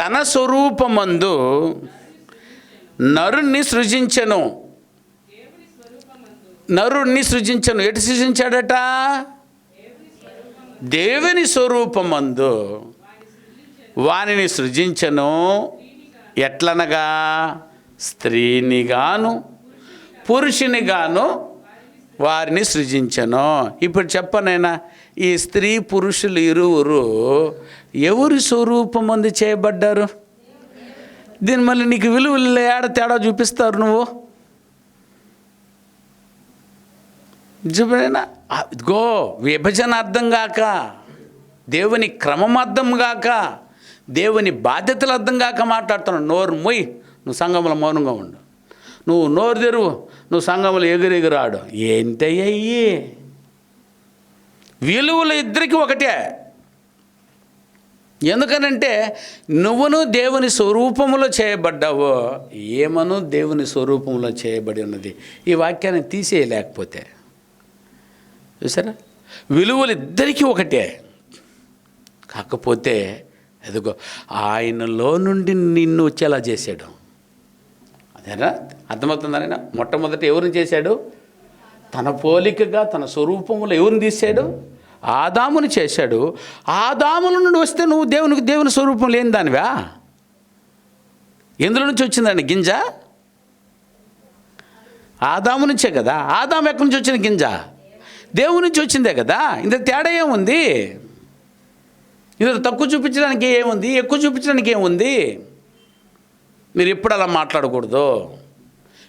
Speaker 1: తన స్వరూపమందు నరుణ్ణి సృజించెను. ఎటు సృజించాడట? దేవుని స్వరూపమందు వానిని సృజించెను. ఎట్లనగా స్త్రీనిగాను పురుషునిగాను వారిని సృజించెను. ఇప్పుడు చెప్పనైనా, ఈ స్త్రీ పురుషులు ఇరువురు ఎవరి స్వరూపమందు చేయబడ్డారు? దీని మళ్ళీ నీకు విలువలు తేడా చూపిస్తారు నువ్వు చూపైనా. ఇదిగో విభజన అర్థం కాక, దేవుని క్రమం అర్థం కాక, దేవుని బాధ్యతలు అర్థం కాక మాట్లాడుతున్నావు. నోరు మొయ్, నువ్వు సంఘంలో మౌనంగా ఉండు. నువ్వు నోరు తెరువు, నువ్వు సంఘంలో ఎగురాడు. ఏంటయ్యి? విలువలు ఇద్దరికి ఒకటే. ఎందుకనంటే నువ్వును దేవుని స్వరూపంలో చేయబడ్డావో, ఏమను దేవుని స్వరూపంలో చేయబడి ఉన్నది. ఈ వాక్యాన్ని తీసేయలేకపోతే చూసారా, విలువలు ఇద్దరికీ ఒకటే. కాకపోతే ఎదుగో ఆయనలో నుండి నిన్ను వచ్చేలా చేశాడు. అదేనా అర్థమవుతుందనైనా? మొట్టమొదట ఎవరిని చేశాడు? తన పోలికగా తన స్వరూపంలో ఎవరిని తీశాడు? ఆదాముని చేశాడు. ఆదాముల నుండి వస్తే నువ్వు దేవుని స్వరూపం లేని దానివా? ఎందులో నుంచి వచ్చిందండి గింజ? ఆదాము నుంచే కదా. ఆదాము ఎక్కడి నుంచి వచ్చిన గింజ? దేవుని నుంచి వచ్చిందే కదా. ఇందులో తేడా ఏముంది? ఇందులో తక్కువ చూపించడానికి ఏముంది, ఎక్కువ చూపించడానికి ఏముంది? మీరు ఎప్పుడు అలా మాట్లాడకూడదు.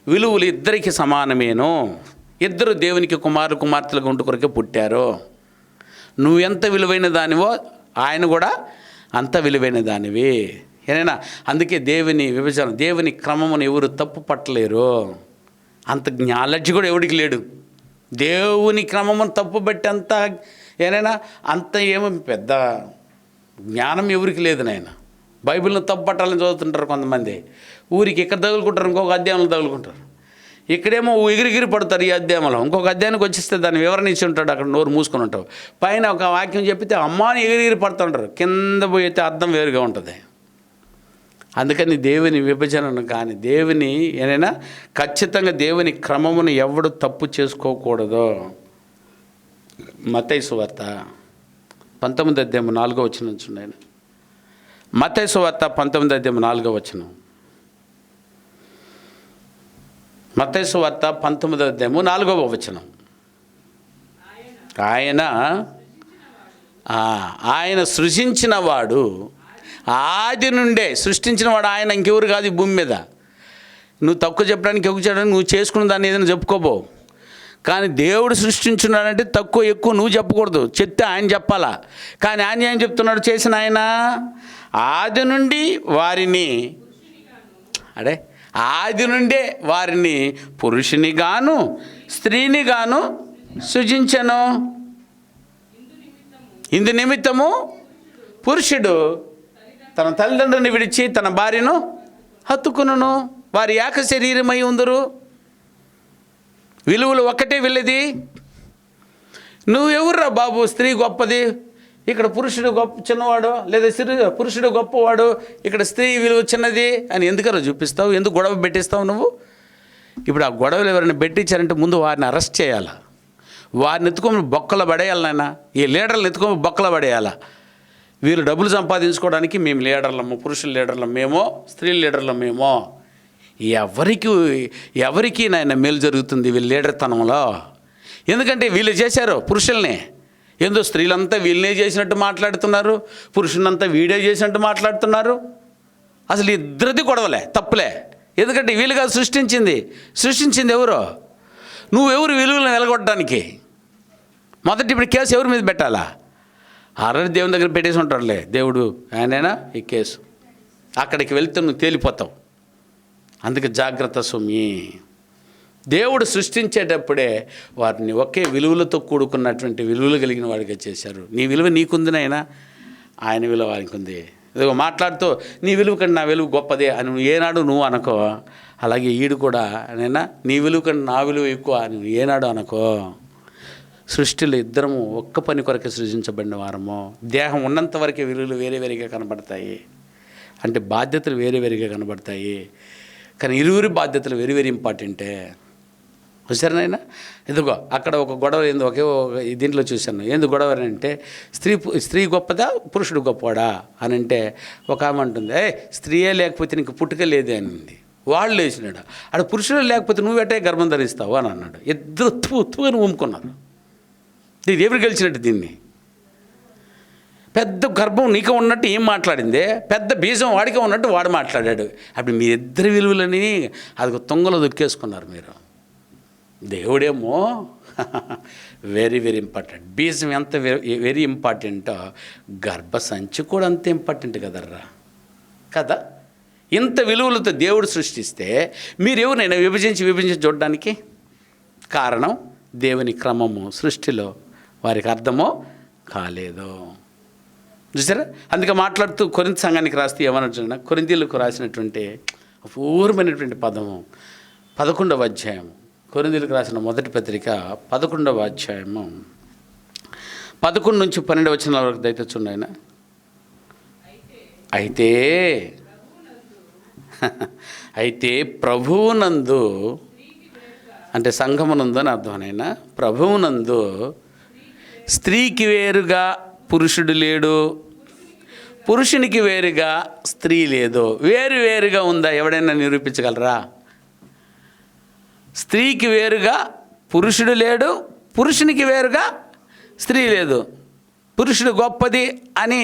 Speaker 1: విలువలు ఇద్దరికి సమానమేను. ఇద్దరు దేవునికి కుమార్తెలుగా ఉండు కొరకే పుట్టారు. నువ్వు ఎంత విలువైన దానివో ఆయన కూడా అంత విలువైన దానివి. ఏనైనా అందుకే దేవుని విభజన, దేవుని క్రమమును ఎవరు తప్పు పట్టలేరు. అంత జ్ఞాలజ్జి కూడా ఎవడికి లేడు. దేవుని క్రమమును తప్పు బట్టి ఏనైనా అంత ఏమో పెద్ద జ్ఞానం ఎవరికి లేదు నాయన. బైబిల్ని తప్పు పట్టాలని చదువుతుంటారు కొంతమంది. ఊరికి ఇక్కడ తగులుకుంటారు, ఇంకొక అధ్యాయంలో తగులుకుంటారు. ఇక్కడేమో ఎగిరిగిరి పడతారు ఈ అధ్యాయంలో. ఇంకొక అధ్యాయానికి వచ్చేస్తే దాన్ని వివరణ ఇచ్చి ఉంటాడు, అక్కడ నోరు మూసుకొని ఉంటావు. పైన ఒక వాక్యం చెప్పితే అమ్మాని ఎగిరిగిరి పడుతుంటారు, కింద పోయితే అర్థం వేరుగా ఉంటుంది. అందుకని దేవుని విభజనను కానీ దేవుని ఏదైనా ఖచ్చితంగా దేవుని క్రమమును ఎవడు తప్పు చేసుకోకూడదు. మత్తయి సువార్త 19:4 చూడండి. మత్తయి సువార్త 19:4. మత్తయి సువార్త 19:4. ఆయన సృజించిన వాడు ఆది నుండే సృష్టించిన వాడు ఆయన, ఇంకెవరు కాదు ఈ భూమి మీద. నువ్వు తక్కువ చెప్పడానికి ఎక్కువ చెప్పడానికి నువ్వు చేసుకున్న దాన్ని ఏదైనా చెప్పుకోబో. కానీ దేవుడు సృష్టించున్నాడంటే తక్కువ ఎక్కువ నువ్వు చెప్పకూడదు, చెప్తే ఆయన చెప్పాలా. కానీ ఆయన ఏం చెప్తున్నాడు? చేసిన ఆయన ఆది నుండి వారిని ఆది నుండే వారిని పురుషుని గాను స్త్రీని గాను సృజించెను. ఇందు నిమిత్తము పురుషుడు తన తల్లిదండ్రుని విడిచి తన భార్యను హత్తుకును, వారి ఏక శరీరమై ఉందరు. విలువలు ఒక్కటే వెళ్ళేది. నువ్వెవర్రా బాబు స్త్రీ గొప్పది, ఇక్కడ పురుషుడు చిన్నవాడు, లేదా పురుషుడు గొప్పవాడు, ఇక్కడ స్త్రీ విలువ చిన్నది అని ఎందుకరా చూపిస్తావు? ఎందుకు గొడవ పెట్టిస్తావు నువ్వు? ఇప్పుడు ఆ గొడవలు ఎవరైనా పెట్టించారంటే ముందు వారిని అరెస్ట్ చేయాలా, వారిని ఎత్తుకొని బొక్కలు పడేయాలి. నాయన ఈ లీడర్లు ఎత్తుకొని బొక్కలు పడేయాలా. వీళ్ళు డబ్బులు సంపాదించుకోవడానికి మేము లీడర్లము, పురుషుల లీడర్లం మేమో, స్త్రీల లీడర్లం మేమో. ఎవరికి నాయన మేలు జరుగుతుంది వీళ్ళ లీడర్తనంలో? ఎందుకంటే వీళ్ళు చేశారు పురుషుల్ని. ఏందో స్త్రీలంతా వీళ్ళనే చేసినట్టు మాట్లాడుతున్నారు, పురుషులంతా వీడే చేసినట్టు మాట్లాడుతున్నారు. అసలు ఇద్దరిది గొడవలే, తప్పులే. ఎందుకంటే వీళ్ళుగా సృష్టించింది ఎవరు? నువ్వెవరు విలువలను వెలగొట్టడానికి? మొదటి ఇప్పుడు కేసు ఎవరి మీద పెట్టాలా? ఆల్రెడీ దేవుని దగ్గర పెట్టేసి ఉంటాడులే దేవుడు, ఆయనైనా ఈ కేసు. అక్కడికి వెళ్తే నువ్వు తేలిపోతావు. అందుకే జాగ్రత్త సుమి. దేవుడు సృష్టించేటప్పుడే వారిని ఒకే విలువలతో కూడుకున్నటువంటి విలువలు కలిగిన వాడిగా చేశారు. నీ విలువ నీకుందినైనా ఆయన విలువ వారికి ఉంది. ఇదిగో మాట్లాడుతూ నీ విలువ కంటే నా విలువ గొప్పదే అని ఏనాడు నువ్వు అనుకో. అలాగే ఈడు కూడా అయినా నీ విలువ కంటే నా విలువ ఎక్కువ అని ఏనాడు అనుకో. సృష్టిలో ఇద్దరము ఒక్క పని కొరకే సృజించబడిన వారము. దేహం ఉన్నంత వరకే విలువలు వేరే వేరేగా కనబడతాయి, అంటే బాధ్యతలు వేరే వేరేగా కనబడతాయి. కానీ ఇరువురి బాధ్యతలు వెరీ వెరీ ఇంపార్టెంటే. చూసారనైనా ఎందుకో అక్కడ ఒక గొడవ ఏందో దీంట్లో చూశాను. ఎందుకు గొడవ అంటే స్త్రీ గొప్పదా పురుషుడు గొప్పవాడా అని అంటే ఒక ఆమె అంటుంది, స్త్రీయే లేకపోతే నీకు పుట్టుక లేదే అనింది. వాళ్ళు లేచినాడు. ఆడ పురుషుడు లేకపోతే నువ్వెట్టే గర్భం ధరిస్తావు అని అన్నాడు. ఇద్దరు తూ అని ఊముకున్నారు. ఇది ఎవరు గెలిచినట్టు? దీన్ని పెద్ద గర్భం నీకే ఉన్నట్టు ఏం మాట్లాడిందే, పెద్ద బీజం వాడికే ఉన్నట్టు వాడు మాట్లాడాడు. అప్పుడు మీ ఇద్దరి విలువలని అది తొంగలో దొక్కేసుకున్నారు మీరు. దేవుడేమో వెరీ వెరీ ఇంపార్టెంట్. బీజం ఎంత వెరీ ఇంపార్టెంటో గర్భసంచి కూడా అంత ఇంపార్టెంట్ కదర్రా కదా. ఇంత విలువలతో దేవుడు సృష్టిస్తే మీరు ఎవరైనా విభజించి చూడడానికి కారణం దేవుని క్రమము సృష్టిలో వారికి అర్థమో కాలేదు. చూసారా? అందుకే మాట్లాడుతూ కొరింథీ సంఘానికి రాస్తే ఏమన్నా కొరింథీలకు రాసినటువంటి అపూర్వమైనటువంటి పదము 11వ అధ్యాయము. కొరింథీలకు రాసిన మొదటి పత్రిక 11వ అధ్యాయము 11 నుంచి 12 వచనాల వరకు దయచేసి చూడండి. అయితే అయితే ప్రభువునందు అంటే సంఘమునందు అని అర్థమైనా, ప్రభువునందు స్త్రీకి వేరుగా పురుషుడు లేడు, పురుషునికి వేరుగా స్త్రీ లేదు. వేరుగా ఉందా? ఎవడైనా నిరూపించగలరా? స్త్రీకి వేరుగా పురుషుడు లేడు, పురుషునికి వేరుగా స్త్రీ లేదు. పురుషుడు గొప్పది అని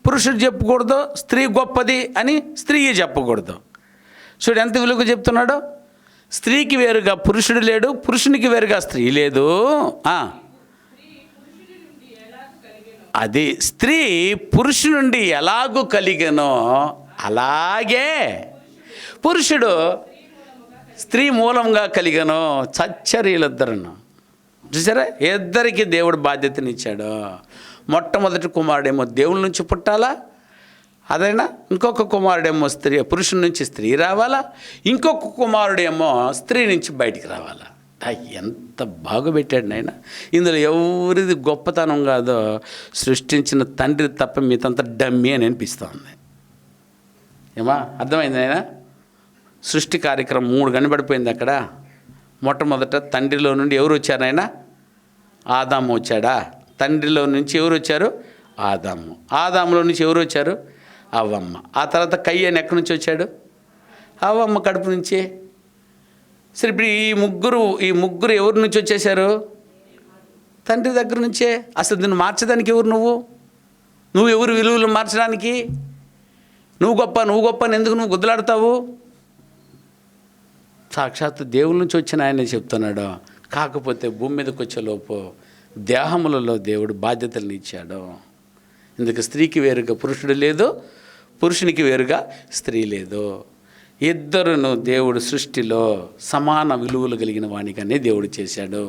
Speaker 1: పురుషుడు చెప్పకూడదు, స్త్రీ గొప్పది అని స్త్రీ చెప్పకూడదు. చూడు ఎంత విలువ చెప్తున్నాడు. స్త్రీకి వేరుగా పురుషుడు లేడు, పురుషునికి వేరుగా స్త్రీ లేదు. అది స్త్రీ పురుషుని నుండి ఎలాగూ కలిగనో అలాగే పురుషుడు స్త్రీ మూలంగా కలిగనో. చచ్చరు వీళ్ళిద్దరును. చూసారా, ఇద్దరికి దేవుడు బాధ్యతనిచ్చాడు. మొట్టమొదటి కుమారుడేమో దేవుడి నుంచి పుట్టాలా, అదైనా ఇంకొక కుమారుడేమో పురుషుని నుంచి స్త్రీ రావాలా, ఇంకొక కుమారుడేమో స్త్రీ నుంచి బయటికి రావాలా. ఎంత బాగా పెట్టాడు నాయన. ఇందులో ఎవరిది గొప్పతనం కాదో సృష్టించిన తండ్రి తప్ప మీతంతా డమ్మీ అని అనిపిస్తుంది. ఏమా అర్థమైంది నాయన? సృష్టి కార్యక్రమం 3 కనబడిపోయింది అక్కడ. మొట్టమొదట తండ్రిలో నుండి ఎవరు వచ్చారు నాయన? ఆదాము వచ్చాడా? తండ్రిలో నుంచి ఎవరు వచ్చారు? ఆదాము. ఆదాములో నుంచి ఎవరు వచ్చారు? అవ్వమ్మ. ఆ తర్వాత కయ్యను ఎక్కడి నుంచి వచ్చాడు? అవ్వమ్మ కడుపు నుంచి. సరే, ఇప్పుడు ఈ ముగ్గురు ఎవరి నుంచి వచ్చేసారు? తండ్రి దగ్గర నుంచే. అసలు దీన్ని మార్చడానికి ఎవరు? నువ్వు ఎవరు విలువలు మార్చడానికి? నువ్వు గొప్ప అని ఎందుకు నువ్వు గుద్దులాడతావు? సాక్షాత్తు దేవుడి నుంచి వచ్చిన ఆయనే చెప్తున్నాడు. కాకపోతే భూమి మీదకి వచ్చేలోపు దేహములలో దేవుడు బాధ్యతలను ఇచ్చాడు. ఇందుకు స్త్రీకి వేరుగా పురుషుడు లేదు, పురుషునికి వేరుగా స్త్రీ లేదు. ఇద్దరును దేవుడు సృష్టిలో సమాన విలువలు కలిగిన వానిగానే దేవుడు చేశాడు.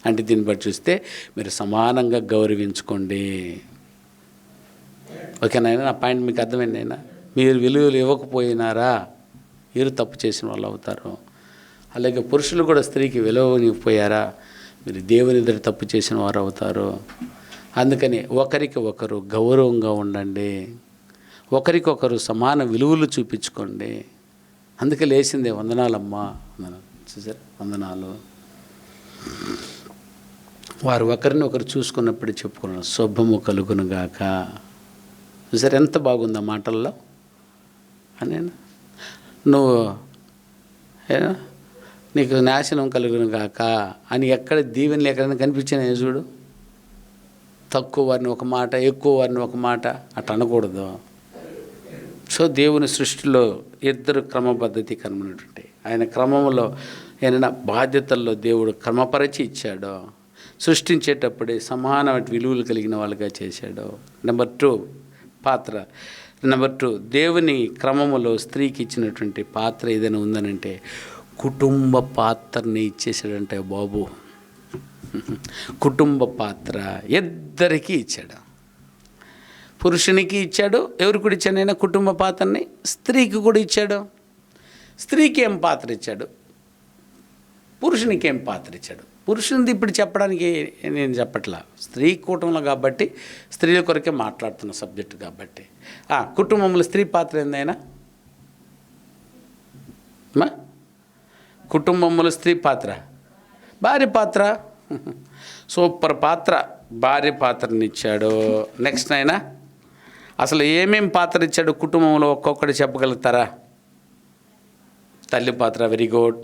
Speaker 1: అంటే దీన్ని బట్టి చూస్తే మీరు సమానంగా గౌరవించుకోండి. ఓకేనాయనా? నా పాయింట్ మీకు అర్థమైందైనా? మీరు విలువలు ఇవ్వకపోయినారా మీరు తప్పు చేసిన వాళ్ళు అవుతారు. అలాగే పురుషులు కూడా స్త్రీకి విలువనిపోయారా మీరు దేవుని ఎదుట తప్పు చేసిన వారు అవుతారు. అందుకని ఒకరికి ఒకరు గౌరవంగా ఉండండి, ఒకరికొకరు సమాన విలువలు చూపించుకోండి. అందుకే లేచిందే వందనాలమ్మా, చూసారు, వందనాలు. వారు ఒకరిని ఒకరు చూసుకున్నప్పుడు చెప్పుకున్నాను, శుభము కలుగునుగాక. చూసారు ఎంత బాగుంది ఆ మాటల్లో అని. నువ్వు నీకు నాశనం కలుగునుగాక అని ఎక్కడ దీవెనలు ఎక్కడైనా కనిపించినాయి చూడు. తక్కువ వారిని ఒక మాట, ఎక్కువ వారిని ఒక మాట అట్లా అనకూడదు. సో దేవుని సృష్టిలో ఇద్దరు క్రమపద్ధతి కనుమన్నటువంటి ఆయన క్రమంలో ఏదైనా బాధ్యతల్లో దేవుడు క్రమపరిచి ఇచ్చాడు. సృష్టించేటప్పుడే సమాన విలువలు కలిగిన వాళ్ళుగా చేశాడు. నెంబర్ 2 పాత్ర. నెంబర్ 2 దేవుని క్రమములో స్త్రీకి ఇచ్చినటువంటి పాత్ర ఏదైనా ఉందనంటే కుటుంబ పాత్రని ఇచ్చేసాడంటే బాబు. కుటుంబ పాత్ర ఇద్దరికీ ఇచ్చాడు. పురుషునికి ఇచ్చాడు. ఎవరికి కూడా ఇచ్చాడు? అయినా కుటుంబ పాత్రని స్త్రీకి కూడా ఇచ్చాడు. స్త్రీకి ఏం పాత్ర ఇచ్చాడు? పురుషునికి ఏం పాత్ర ఇచ్చాడు? పురుషునిది ఇప్పుడు చెప్పడానికి నేను చెప్పట్లా, స్త్రీ కూటంలో కాబట్టి స్త్రీల కొరకే మాట్లాడుతున్న సబ్జెక్టు కాబట్టి. కుటుంబంలో స్త్రీ పాత్ర ఏందైనా? కుటుంబంలో స్త్రీ పాత్ర, భార్య పాత్ర. సూపర్ పాత్ర, భార్య పాత్రని ఇచ్చాడు. నెక్స్ట్ అయినా అసలు ఏమేం పాత్ర ఇచ్చాడు కుటుంబంలో ఒక్కొక్కటి చెప్పగలుగుతారా? తల్లి పాత్ర, వెరీ గుడ్.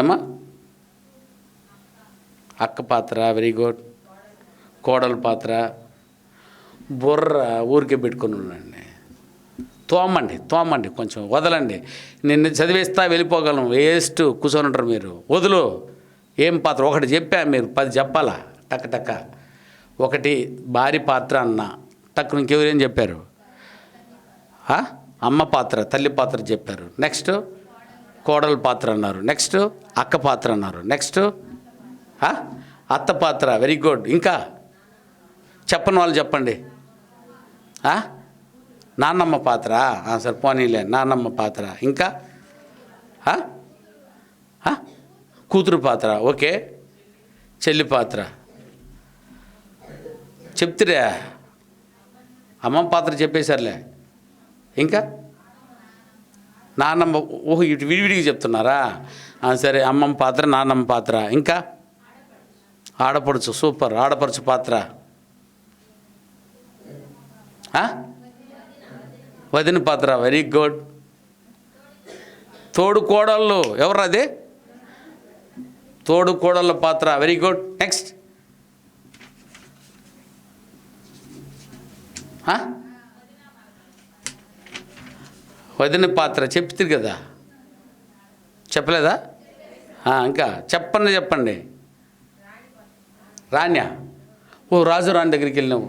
Speaker 1: ఏమా? అక్క పాత్ర, వెరీ గుడ్. కోడల పాత్ర. బుర్ర ఊరికే పెట్టుకుని ఉండండి, తోమండి, కొంచెం వదలండి. నిన్ను చదివేస్తా వెళ్ళిపోగలం, వేస్ట్ కూర్చొని ఉంటారు మీరు. వదులు. ఏం పాత్ర? ఒకటి చెప్పా, మీరు 10 చెప్పాలా టక్క. ఒకటి భార్య పాత్ర అన్న, టక్కున ఇంకెవరేం చెప్పారు? అమ్మ పాత్ర, తల్లి పాత్ర చెప్పారు. నెక్స్ట్ కోడల పాత్ర అన్నారు. నెక్స్ట్ అక్క పాత్ర అన్నారు. నెక్స్ట్ అత్త పాత్ర, వెరీ గుడ్. ఇంకా చెప్పని వాళ్ళు చెప్పండి. నాన్నమ్మ పాత్ర, సరే పోనీలే, నాన్నమ్మ పాత్ర. ఇంకా కూతురు పాత్ర, ఓకే. చెల్లి పాత్ర చెప్తురా? అమ్మమ్మ పాత్ర చెప్పేశారులే. ఇంకా నాన్నమ్మ. ఓహో, ఇటు విడివిడిగా చెప్తున్నారా? సరే, అమ్మమ్మ పాత్ర, నాన్నమ్మ పాత్ర. ఇంకా ఆడపడుచు. సూపర్. ఆడపడుచు పాత్ర. వదిన పాత్ర. Very good. తోడు కోడళ్ళు. ఎవరు అది? తోడు కోడళ్ళ పాత్ర. Very good. నెక్స్ట్. వదిన పాత్ర చెప్తుంది కదా, చెప్పలేదా? ఇంకా చెప్పండి. రాణ్యా. ఓ, రాజు రాణి దగ్గరికి వెళ్ళినావు.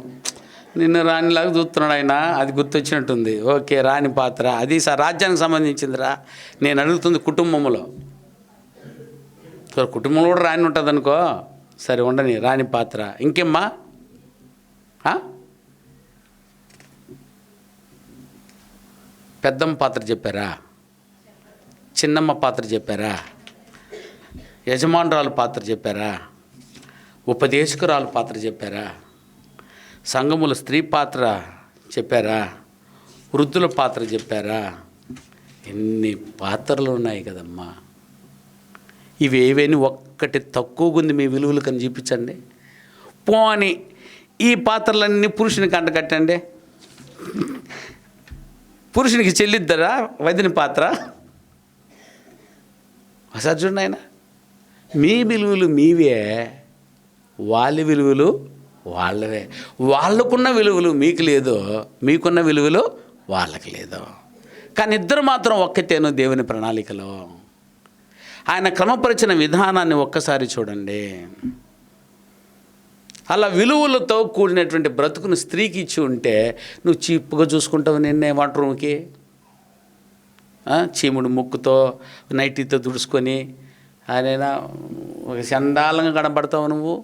Speaker 1: నిన్ను రాణిలాగా చూస్తున్నాడు ఆయన, అది గుర్తొచ్చినట్టుంది. ఓకే, రాణి పాత్ర. అది రాజ్యానికి సంబంధించిందిరా. నేను అడుగుతుంది కుటుంబంలో. కుటుంబంలో కూడా రాణి ఉంటుంది అనుకో. సరే ఉండని, రాణి పాత్ర. ఇంకేమ్మా? పెద్దమ్మ పాత్ర చెప్పారా? చిన్నమ్మ పాత్ర చెప్పారా? యజమానురాలు పాత్ర చెప్పారా? ఉపదేశకురాలు పాత్ర చెప్పారా? సంఘముల స్త్రీ పాత్ర చెప్పారా? వృద్ధుల పాత్ర చెప్పారా? ఎన్ని పాత్రలు ఉన్నాయి కదమ్మా. ఇవేవేని ఒక్కటి తక్కువగా ఉంది మీ విలువలు కని చూపించండి. పోని ఈ పాత్రలన్నీ పురుషునికి అంటకట్టండి. పురుషునికి చెల్లిద్దరా వదిన పాత్ర? అసలు ఆయన మీ విలువలు మీవే, వాళ్ళ విలువలు వాళ్ళవే. వాళ్ళకున్న విలువలు మీకు లేదో, మీకున్న విలువలు వాళ్ళకి లేదో. కానీ ఇద్దరు మాత్రం ఒక్కటేను దేవుని ప్రణాళికలో. ఆయన క్రమపరిచిన విధానాన్ని ఒక్కసారి చూడండి. అలా విలువలతో కూడినటువంటి బ్రతుకును స్త్రీకి ఇచ్చి ఉంటే నువ్వు చీప్గా చూసుకుంటావు. నిన్నే వంట రూమ్కి చీముడు ముక్కుతో నైటీతో తుడుచుకొని ఆయన చండాలంగా కనబడతావు నువ్వు.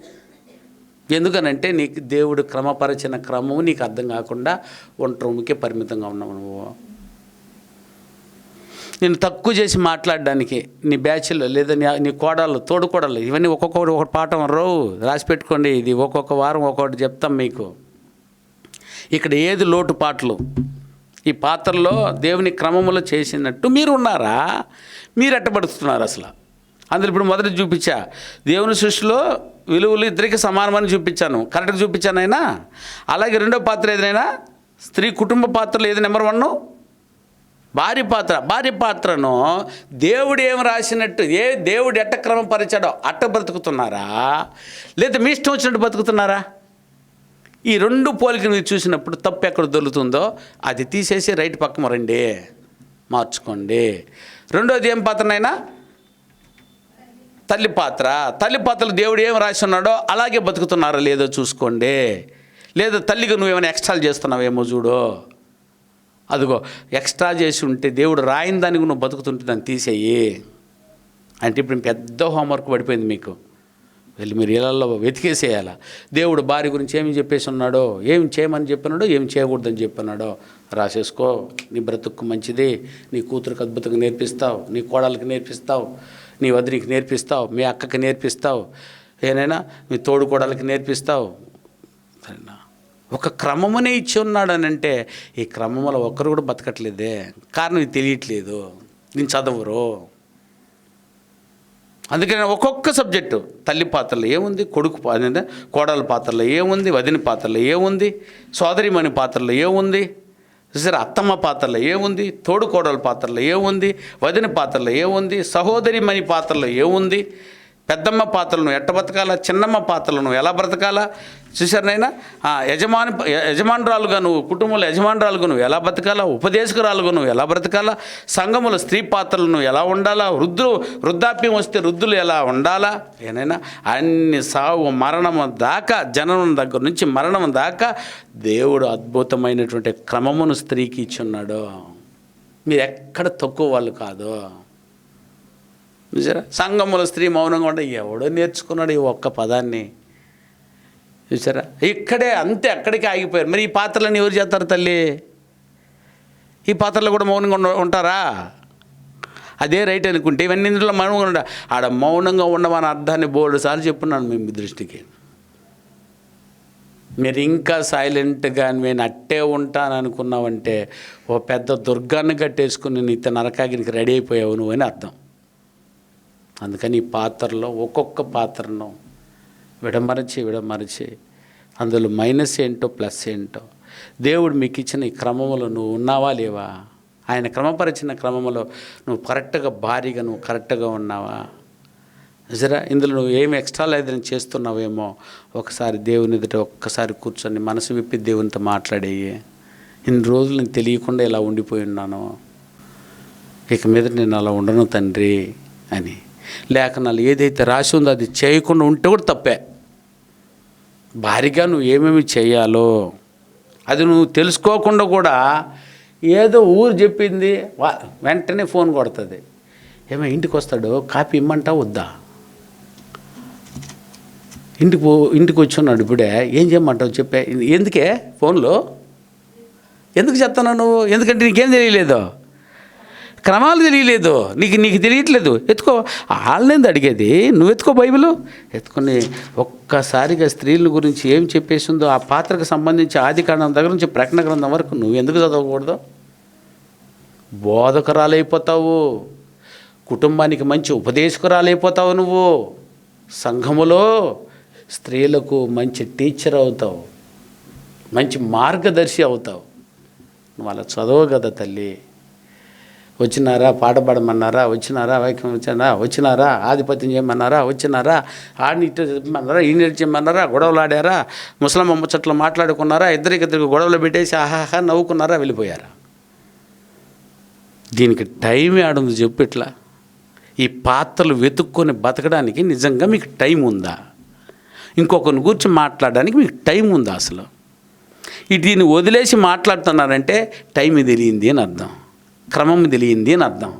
Speaker 1: ఎందుకనంటే నీకు దేవుడు క్రమపరిచిన క్రమము నీకు అర్థం కాకుండా వంట రూమ్కే పరిమితంగా ఉన్నావు నువ్వు. నేను తక్కువ చేసి మాట్లాడడానికి నీ బ్యాచ్లో లేదా నీ కోడళ్ళు, తోడు కోడళ్ళు, ఇవన్నీ ఒక్కొక్కటి ఒకటి పాఠం రాసి పెట్టుకోండి. ఇది ఒక్కొక్క వారం ఒక్కొక్కటి చెప్తాం మీకు. ఇక్కడ ఏది లోటుపాట్లు ఈ పాత్రలో దేవుని క్రమములో చేసినట్టు మీరు ఉన్నారా? మీరు ఎట్టబడుతున్నారు అసలు? అందులో ఇప్పుడు మొదటి చూపించా, దేవుని సృష్టిలో విలువలు ఇద్దరికి సమానమని చూపించాను, కరెక్ట్గా చూపించాను అయినా. అలాగే రెండో పాత్ర ఏదైనా స్త్రీ కుటుంబ పాత్రలో ఏది నెంబర్ 1? భార్య పాత్ర. భార్య పాత్రను దేవుడు ఏం రాసినట్టు, దేవుడు ఎట్ట క్రమపరిచాడో అట్ట బ్రతుకుతున్నారా, లేదా మీ ఇష్టం వచ్చినట్టు బతుకుతున్నారా? ఈ రెండు పోలికలు మీరు చూసినప్పుడు తప్పు ఎక్కడ దొరుకుతుందో అది తీసేసి రైట్ పక్కన రండి, మార్చుకోండి. రెండోది ఏం పాత్రనైనా? తల్లి పాత్ర. తల్లి పాత్రలు దేవుడు ఏం రాసి ఉన్నాడో అలాగే బతుకుతున్నారో లేదో చూసుకోండి. లేదా తల్లిగా నువ్వేమైనా ఎక్స్ట్రాలు చేస్తున్నావేమో చూడు. అదిగో ఎక్స్ట్రా చేసి ఉంటే దేవుడు రాయిన దానికి నువ్వు బతుకుతుంటే దాన్ని తీసేయి అంటే ఇప్పుడు పెద్ద హోంవర్క్ పడిపోయింది మీకు. వెళ్ళి మీరు ఇళ్ళల్లో వెతికేసేయాల. దేవుడు భార్య గురించి ఏమి చెప్పేసి ఉన్నాడో, ఏమి చేయమని చెప్పినాడో, ఏమి చేయకూడదని చెప్పినాడో రాసేసుకో. నీ బ్రతుక్కు మంచిది. నీ కూతురికి అద్భుతంగా నేర్పిస్తావు, నీ కోడళ్ళకి నేర్పిస్తావు, నీ వదినికి నేర్పిస్తావు, మీ అక్కకి నేర్పిస్తావు, ఏనైనా మీ తోడు కోడళ్ళకి నేర్పిస్తావు. సరేనా? ఒక క్రమమునే ఇచ్చి ఉన్నాడనంటే ఈ క్రమంలో ఒక్కరు కూడా బతకట్లేదే. కారణం ఇది తెలియట్లేదు, నేను చదవరు. అందుకని ఒక్కొక్క సబ్జెక్టు తల్లి పాత్రలో ఏముంది, కొడుకు కోడల పాత్రలో ఏముంది, వదిన పాత్రలో ఏముంది, సోదరిమణి పాత్రలో ఏముంది, సరే అత్తమ్మ పాత్రలో ఏముంది, తోడు కోడల పాత్రలో ఏముంది, వదిన పాత్రలో ఏముంది, సహోదరిమణి పాత్రలో ఏముంది, పెద్దమ్మ పాత్రలను ఎట్ట బ్రతకాలా, చిన్నమ్మ పాత్రలను ఎలా బ్రతకాలా చూసారనైనా. యజమానురాలుగా నువ్వు, కుటుంబంలో యజమానురాలుగా నువ్వు ఎలా బ్రతకాలా, ఉపదేశకురాలుగా నువ్వు ఎలా బ్రతకాలా, సంఘముల స్త్రీ పాత్రలను ఎలా ఉండాలా, వృద్ధాప్యం వస్తే వృద్ధులు ఎలా ఉండాలా, ఏనైనా అన్ని సావు మరణం దాకా, జననం దగ్గర నుంచి మరణం దాకా దేవుడు అద్భుతమైనటువంటి క్రమమును స్త్రీకి ఇచ్చి ఉన్నాడు. మీరు ఎక్కడ తక్కువ వాళ్ళు కాదు. చూసారా? సంఘముల స్త్రీ మౌనంగా ఉంటే ఎవడో నేర్చుకున్నాడు ఈ ఒక్క పదాన్ని. చూసారా? ఇక్కడే అంతే, అక్కడికే ఆగిపోయారు. మరి ఈ పాత్రలను ఎవరు చేస్తారు తల్లి? ఈ పాత్రలు కూడా మౌనంగా ఉంటారా? అదే రైట్ అనుకుంటే ఇవన్నీ ఇందులో మౌనంగా ఉండ. ఆడ మౌనంగా ఉండమని అర్థాన్ని బోల్డ్ సార్లు చెప్పున్నాను మేము మీ దృష్టికి. మీరు ఇంకా సైలెంట్గా నేను అట్టే ఉంటాను అనుకున్నావంటే ఓ పెద్ద దుర్గాన్ని కట్టేసుకుని నీతో నరకాగినికి రెడీ అయిపోయావు నువ్వు అని అర్థం. అందుకని ఈ పాత్రలో ఒక్కొక్క పాత్రను విడమరచి అందులో మైనస్ ఏంటో ప్లస్ ఏంటో దేవుడు మీకు ఇచ్చిన ఈ క్రమంలో నువ్వు ఉన్నావా లేవా, ఆయన క్రమపరిచిన క్రమంలో నువ్వు కరెక్ట్గా భారీగా నువ్వు కరెక్ట్గా ఉన్నావా, జరా ఇందులో నువ్వు ఏమి ఎక్స్ట్రా లేదని చేస్తున్నావేమో ఒకసారి దేవుని ఎదుట ఒక్కసారి కూర్చొని మనసు విప్పి దేవునితో మాట్లాడేయి. ఇన్ని రోజులు నేను తెలియకుండా ఇలా ఉండిపోయి ఉన్నాను, ఇక మీద నేను అలా ఉండను తండ్రి అని. లేఖనాలు ఏదైతే రాసి ఉందో అది చేయకుండా ఉంటే కూడా తప్పే. భారీగా నువ్వు ఏమేమి చేయాలో అది నువ్వు తెలుసుకోకుండా కూడా ఏదో ఊరు చెప్పింది వెంటనే ఫోన్ కొడుతుంది. ఏమో ఇంటికి వస్తాడు, కాపీ ఇమ్మంటావు వద్దా, ఇంటికి వచ్చి ఉన్నాడు ఇప్పుడే, ఏం చేయమంటావు చెప్పే, ఎందుకే ఫోన్లో ఎందుకు చెప్తున్నావు నువ్వు, ఎందుకంటే నీకేం తెలియలేదు, క్రమాలు తెలియలేదు, నీకు తెలియట్లేదు. ఎత్తుకో, వాళ్ళనేది అడిగేది, నువ్వు ఎత్తుకో బైబిల్ ఎత్తుకొని ఒక్కసారిగా స్త్రీల గురించి ఏం చెప్పేసిందో ఆ పాత్రకు సంబంధించి ఆదికాండం దగ్గర నుంచి ప్రకటన గ్రంథం వరకు నువ్వు ఎందుకు చదవకూడదు? బోధకురాలైపోతావు, కుటుంబానికి మంచి ఉపదేశకురాలైపోతావు, నువ్వు సంఘములో స్త్రీలకు మంచి టీచర్ అవుతావు, మంచి మార్గదర్శి అవుతావు. నువ్వు అలా చదవు కదా తల్లి. వచ్చినారా, పాట పాడమన్నారా, వచ్చినారా, వాక్యం వచ్చినారా, ఆధిపత్యం చేయమన్నారా, వచ్చినారా, ఆడిని ఇటు చెప్పమన్నారా, ఈయన చేయమన్నారా, గొడవలు ఆడారా, ముసలమ్మ ముచ్చట్లు మాట్లాడుకున్నారా, ఇద్దరికి గొడవలు పెట్టేసి ఆహాహా నవ్వుకున్నారా, వెళ్ళిపోయారా. దీనికి టైం ఆడుంది చెప్పు. ఇట్లా ఈ పాత్రలు వెతుక్కొని బతకడానికి నిజంగా మీకు టైం ఉందా? ఇంకొకరిని గురించి మాట్లాడడానికి మీకు టైం ఉందా? అసలు దీన్ని వదిలేసి మాట్లాడుతున్నారంటే టైం తెలియంది అని అర్థం, క్రమం తెలియంది అని అర్థం.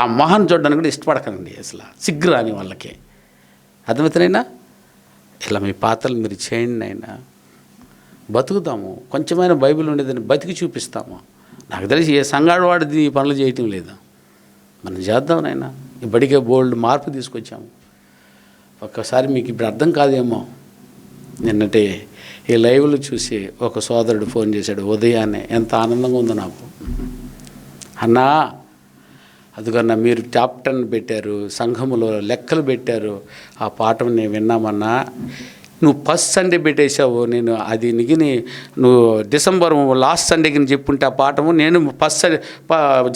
Speaker 1: ఆ మొహం చూడడానికి కూడా ఇష్టపడకండి, అసలు సిగ్గురాని వాళ్ళకి. అర్థమవుతానైనా ఇలా మీ పాత్రలు మీరు చేయండి అయినా, బతుకుతాము. కొంచెమైనా బైబిల్ ఉండేదని బతికి చూపిస్తాము. నాకు తెలిసి ఏ సంఘాడు వాడిది ఈ పనులు చేయటం లేదు, మనం చేద్దాం నాయనా. ఇప్పటికే బోల్డ్ మార్పు తీసుకొచ్చాము. ఒక్కసారి మీకు ఇప్పుడు అర్థం కాదేమో. నిన్నటి ఈ లైవ్లు చూసి ఒక సోదరుడు ఫోన్ చేశాడు ఉదయాన్నే, ఎంత ఆనందంగా ఉందో నాకు. అన్నా అదిగన్నా మీరు టాప్ 10 పెట్టారు, సంఘములో లెక్కలు పెట్టారు, ఆ పాఠం నేను విన్నామన్నా. నువ్వు ఫస్ట్ సండే పెట్టేశావు, నేను అది నిగిని నువ్వు డిసెంబర్ లాస్ట్ సండేకి చెప్పుంటే ఆ పాఠము నేను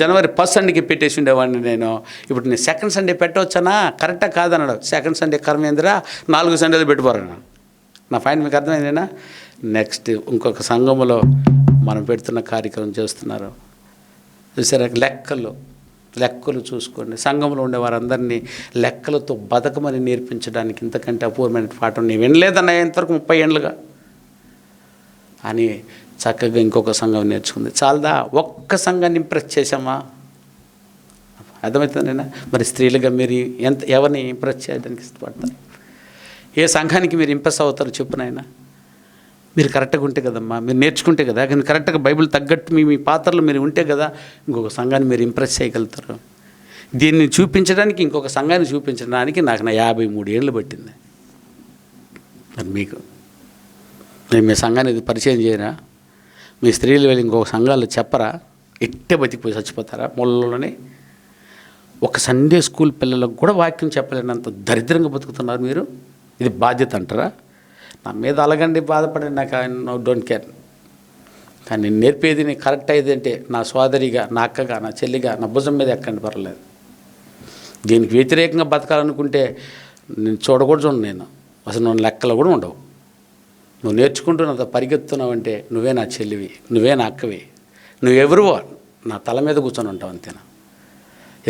Speaker 1: జనవరి 1 సండేకి పెట్టేసి ఉండేవాడిని నేను. ఇప్పుడు నేను సెకండ్ సండే పెట్టవచ్చానా? కరెక్టా కాదన్నాడు. సెకండ్ సండే కర్మేంద్ర 4 సండేలు పెట్టుకోరన్నా. నా ఫైన్ మీకు అర్థమైందేనా? నెక్స్ట్ ఇంకొక సంఘములో మనం పెడుతున్న కార్యక్రమం చేస్తున్నారు చూసారా, లెక్కలు చూసుకోండి. సంఘంలో ఉండే వారందరినీ లెక్కలతో బతకమని నేర్పించడానికి ఇంతకంటే అపూర్వమైన పాఠం నేను వినలేదన్నా ఇంతవరకు 30 ఏళ్ళుగా అని చక్కగా ఇంకొక సంఘం నేర్చుకుంది. చాలదా? ఒక్క సంఘాన్ని ఇంప్రెస్ చేశామా? అర్థమవుతుందేనా? మరి స్త్రీలుగా మీరు ఎవరిని ఇంప్రెస్ చేయడానికి ఇష్టపడతారు? ఏ సంఘానికి మీరు ఇంప్రెస్ అవుతారు చెప్పునైనా? మీరు కరెక్ట్గా ఉంటే కదమ్మా, మీరు నేర్చుకుంటే కదా, కానీ కరెక్ట్గా బైబిల్ తగ్గట్టు మీ పాత్రలు మీరు ఉంటే కదా ఇంకొక సంఘాన్ని మీరు ఇంప్రెస్ చేయగలుగుతారు. దీన్ని చూపించడానికి, ఇంకొక సంఘాన్ని చూపించడానికి నాకు 53 ఏళ్ళు పట్టింది. మరి మీకు నేను మీ సంఘాన్ని ఇది పరిచయం చేయరా? మీ స్త్రీలు వెళ్ళి ఇంకొక సంఘాలు చెప్పరా? ఇట్టే బతికిపోయి చచ్చిపోతారా మూలలోనే? ఒక సండే స్కూల్ పిల్లలకు కూడా వాక్యం చెప్పలేనంత దరిద్రంగా బతుకుతున్నారు మీరు. ఇది బాధ్యత అంటారా? నా మీద అలగండి, బాధపడండి, నాకు డోంట్ కేర్. కానీ నేను నేర్పేది నేను కరెక్ట్ అయ్యేదంటే నా సోదరిగా, నా అక్కగా, నా చెల్లిగా నా భుజం మీద ఎక్కండి, పర్వాలేదు. దీనికి వ్యతిరేకంగా బతకాలనుకుంటే నేను చూడకూడదు. నేను అసలు నువ్వు లెక్కలు కూడా ఉండవు. నువ్వు నేర్చుకుంటున్నంత పరిగెత్తున్నావంటే నువ్వే నా చెల్లివి, నువ్వే నా అక్కవి, నువ్వెవరువో నా తల మీద కూర్చొని ఉంటావు అంతేనా.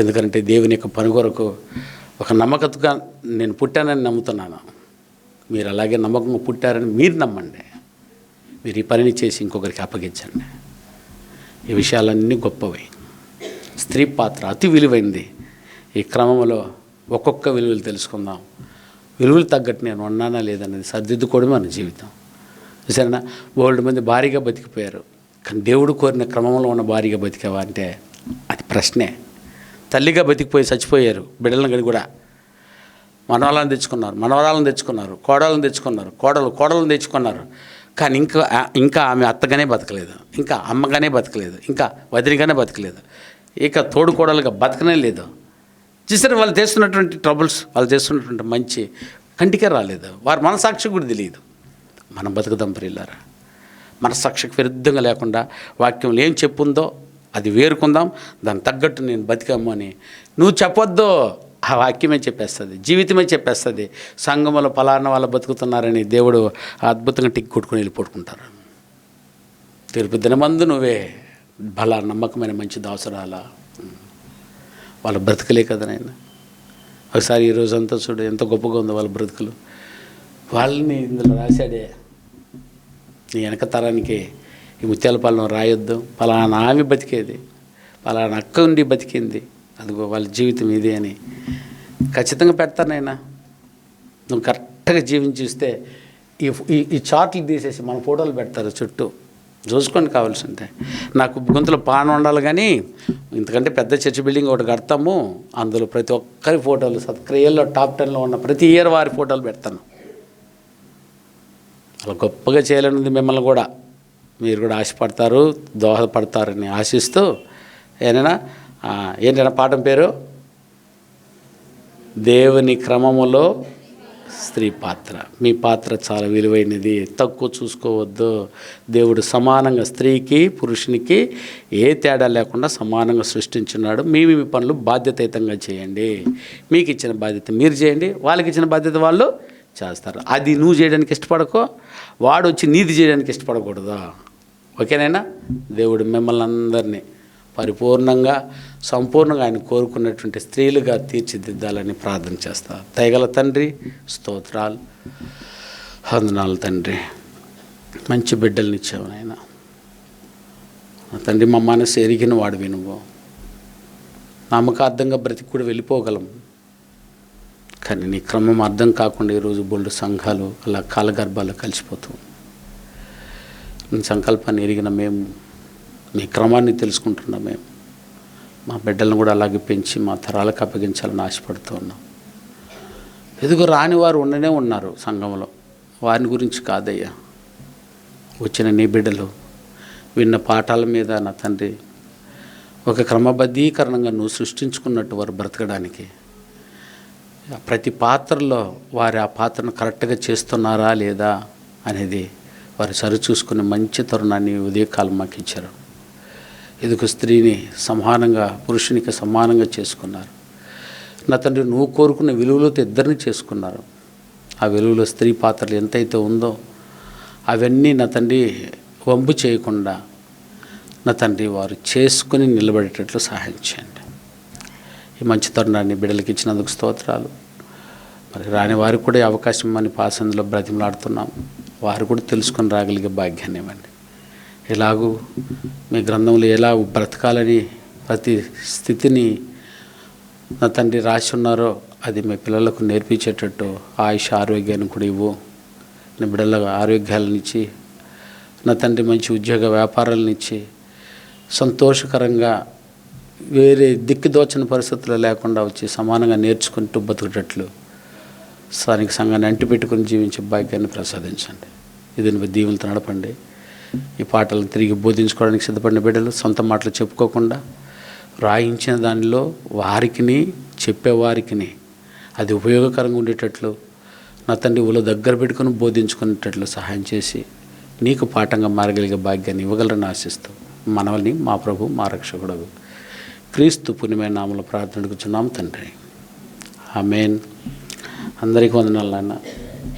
Speaker 1: ఎందుకంటే దేవుని యొక్క పని కొరకు ఒక నమ్మకతగా నేను పుట్టానని నమ్ముతున్నాను. మీరు అలాగే నమ్మకంగా పుట్టారని మీరు నమ్మండి. మీరు ఈ పనిని చేసి ఇంకొకరికి అప్పగించండి. ఈ విషయాలన్నీ గొప్పవి. స్త్రీ పాత్ర అతి విలువైంది. ఈ క్రమంలో ఒక్కొక్క విలువలు తెలుసుకుందాం. విలువలు తగ్గట్టు నేను ఉన్నానా లేదనేది సర్దిద్దుకోవడమే మన జీవితం. సరేనా? బోల్డ్ మంది భారీగా బతికిపోయారు, కానీ దేవుడు కోరిన క్రమంలో ఉన్న భారీగా బతికావా అంటే అది ప్రశ్నే. తల్లిగా బతికిపోయి చచ్చిపోయారు బిడ్డలను గడి కూడా. మనవరాలను తెచ్చుకున్నారు, మనవరాలను తెచ్చుకున్నారు, కోడలను తెచ్చుకున్నారు, కోడలను తెచ్చుకున్నారు, కానీ ఇంకా ఆమె అత్తగానే బతకలేదు, ఇంకా అమ్మగానే బతకలేదు, ఇంకా వదిలిగానే బతకలేదు, ఇక తోడుకోడలుగా బతకనే లేదు. చూసారు వాళ్ళు చేస్తున్నటువంటి ట్రబుల్స్, వాళ్ళు చేస్తున్నటువంటి మంచి కంటికే రాలేదు. వారి మనసాక్షి కూడా తెలియదు. మనం బతుకుదాం ప్రియులారా, మనసాక్షికి విరుద్ధంగా లేకుండా వాక్యంలో ఏం చెప్పుందో అది వేరుకుందాం. దాన్ని తగ్గట్టు నేను బతికాము అని నువ్వు చెప్పొద్దు, ఆ వాక్యమే చెప్పేస్తుంది, జీవితమే చెప్పేస్తుంది. సంఘంలో పలానా వాళ్ళు బతుకుతున్నారని దేవుడు అద్భుతంగా టిక్ కొట్టుకుని వెళ్ళిపోట్టుకుంటారు. తీర్పు దినమందు నువ్వే బలా నమ్మకమైన మంచి దాసురాలా, వాళ్ళ బ్రతుకులే కదా నాయన. ఒకసారి ఈరోజంతా చూడు ఎంత గొప్పగా ఉందో వాళ్ళ బ్రతుకులు. వాళ్ళని ఇందులో రాశాడే, నీ వెనక తరానికి ఈ ముత్యాలపాలెం రాయొద్దు, పలానా ఆమె బతికేది, పలానా అక్క ఉండి బతికింది, అదిగో వాళ్ళ జీవితం ఇది అని ఖచ్చితంగా పెడతానైనా. నువ్వు కరెక్ట్గా జీవించి చూస్తే ఈ చార్ట్లు తీసేసి మన ఫోటోలు పెడతారు చుట్టూ, చూసుకొని కావాల్సిందే. నాకు గొంతులో పాన ఉండాలి, కానీ ఇంతకంటే పెద్ద చర్చ్ బిల్డింగ్ ఒకటి కడతాము, అందులో ప్రతి ఒక్కరి ఫోటోలు సత్క్రియల్లో టాప్ 10లో ఉన్న ప్రతి ఇయర్ వారి ఫోటోలు పెడతాను. అలా గొప్పగా చేయాలన్నది మిమ్మల్ని కూడా, మీరు కూడా ఆశపడతారు, దోహదపడతారని ఆశిస్తూ ఏంటైనా పాఠం పేరు దేవుని క్రమములో స్త్రీ పాత్ర. మీ పాత్ర చాలా విలువైనది, తక్కువ చూసుకోవద్దు. దేవుడు సమానంగా స్త్రీకి పురుషునికి ఏ తేడా లేకుండా సమానంగా సృష్టించున్నాడు. మీ పనులు బాధ్యతాయుతంగా చేయండి. మీకు ఇచ్చిన బాధ్యత మీరు చేయండి, వాళ్ళకి ఇచ్చిన బాధ్యత వాళ్ళు చేస్తారు. అది నువ్వు చేయడానికి ఇష్టపడకో, వాడు వచ్చి నీది చేయడానికి ఇష్టపడకూడదా? ఓకేనైనా? దేవుడు మిమ్మల్ని అందరినీ పరిపూర్ణంగా సంపూర్ణంగా ఆయన కోరుకున్నటువంటి స్త్రీలుగా తీర్చిదిద్దాలని ప్రార్థన చేస్తా. దయగల తండ్రి, స్తోత్రాలు, వందనాలు తండ్రి. మంచి బిడ్డల్ని ఇచ్చావు నాయన. తండ్రి, మా మనసు ఎరిగిన వాడివి నువ్వు. నమ్మకార్థంగా బ్రతికి కూడా వెళ్ళిపోగలం, కానీ నీ క్రమం అర్థం కాకుండా ఈరోజు బోల్డు సంఘాలు అలా కాలగర్భాల్లో కలిసిపోతూ, నీ సంకల్పాన్ని ఎరిగిన మేము, మీ క్రమాన్ని తెలుసుకుంటున్నాం మేము, మా బిడ్డలను కూడా అలాగే పెంచి మా తరాలకు అప్పగించాలని ఆశపడుతూ ఉన్నాం. ఎదుగు రాని వారు ఉండనే ఉన్నారు సంఘంలో, వారిని గురించి కాదయ్యా. వచ్చిన నీ బిడ్డలు విన్న పాఠాల మీద నా తండ్రి ఒక క్రమబద్ధీకరణంగా నువ్వు సృష్టించుకున్నట్టు వారు బ్రతకడానికి ప్రతి పాత్రలో వారు ఆ పాత్రను కరెక్ట్గా చేస్తున్నారా లేదా అనేది వారు సరిచూసుకునే మంచి తరుణాన్ని ఉదయకాలం మాకు ఇచ్చారు. ఇదిగో స్త్రీని సమానంగా పురుషునికి సమానంగా చేసుకున్నారు. నా తండ్రి, నువ్వు కోరుకున్న విలువలతో ఇద్దరిని చేసుకున్నారు. ఆ విలువలో స్త్రీ పాత్రలు ఎంతైతే ఉందో అవన్నీ నా తండ్రి వంపు చేయకుండా నా తండ్రి వారు చేసుకుని నిలబడేటట్లు సహాయం చేయండి. ఈ మంచి తరుణాన్ని బిడ్డలకి ఇచ్చినందుకు స్తోత్రాలు. మరి రాని వారికి కూడా అవకాశం అని పాసందులో బ్రతిమలాడుతున్నాం. వారు కూడా తెలుసుకొని రాగలిగే భాగ్యాన్ని ఇవ్వండి. ఎలాగూ మీ గ్రంథంలో ఎలా బ్రతకాలని ప్రతి స్థితిని నా తండ్రి రాసి ఉన్నారో అది మీ పిల్లలకు నేర్పించేటట్టు ఆయుష ఆరోగ్యాన్ని కూడా ఇవ్వు. నా బిడ్డల ఆరోగ్యాలను ఇచ్చి నా తండ్రి మంచి ఉద్యోగ వ్యాపారాలను ఇచ్చి సంతోషకరంగా వేరే దిక్కుదోచని పరిస్థితులు లేకుండా వచ్చి సమానంగా నేర్చుకుంటూ బతుకుటట్లు స్థానిక సంఘాన్ని అంటిపెట్టుకుని జీవించే భాగ్యాన్ని ప్రసాదించండి. ఇది దీవులతో నడపండి. ఈ పాటలను తిరిగి బోధించుకోవడానికి సిద్ధపడిన బిడ్డలు సొంత మాటలు చెప్పుకోకుండా రాయించిన దానిలో వారికిని చెప్పేవారికిని అది ఉపయోగకరంగా ఉండేటట్లు నా తండ్రి ఊళ్ళో దగ్గర పెట్టుకుని బోధించుకునేటట్లు సహాయం చేసి నీకు పాఠంగా మారగలిగే భాగ్యాన్ని ఇవ్వగలరని ఆశిస్తూ మనల్ని మా ప్రభు మా రక్షకుడు క్రీస్తు పుణ్యమైన నామములో ప్రార్థన అడుగుచున్నాం తండ్రి. ఆమేన్. అందరికీ వందనాలు నాన్న.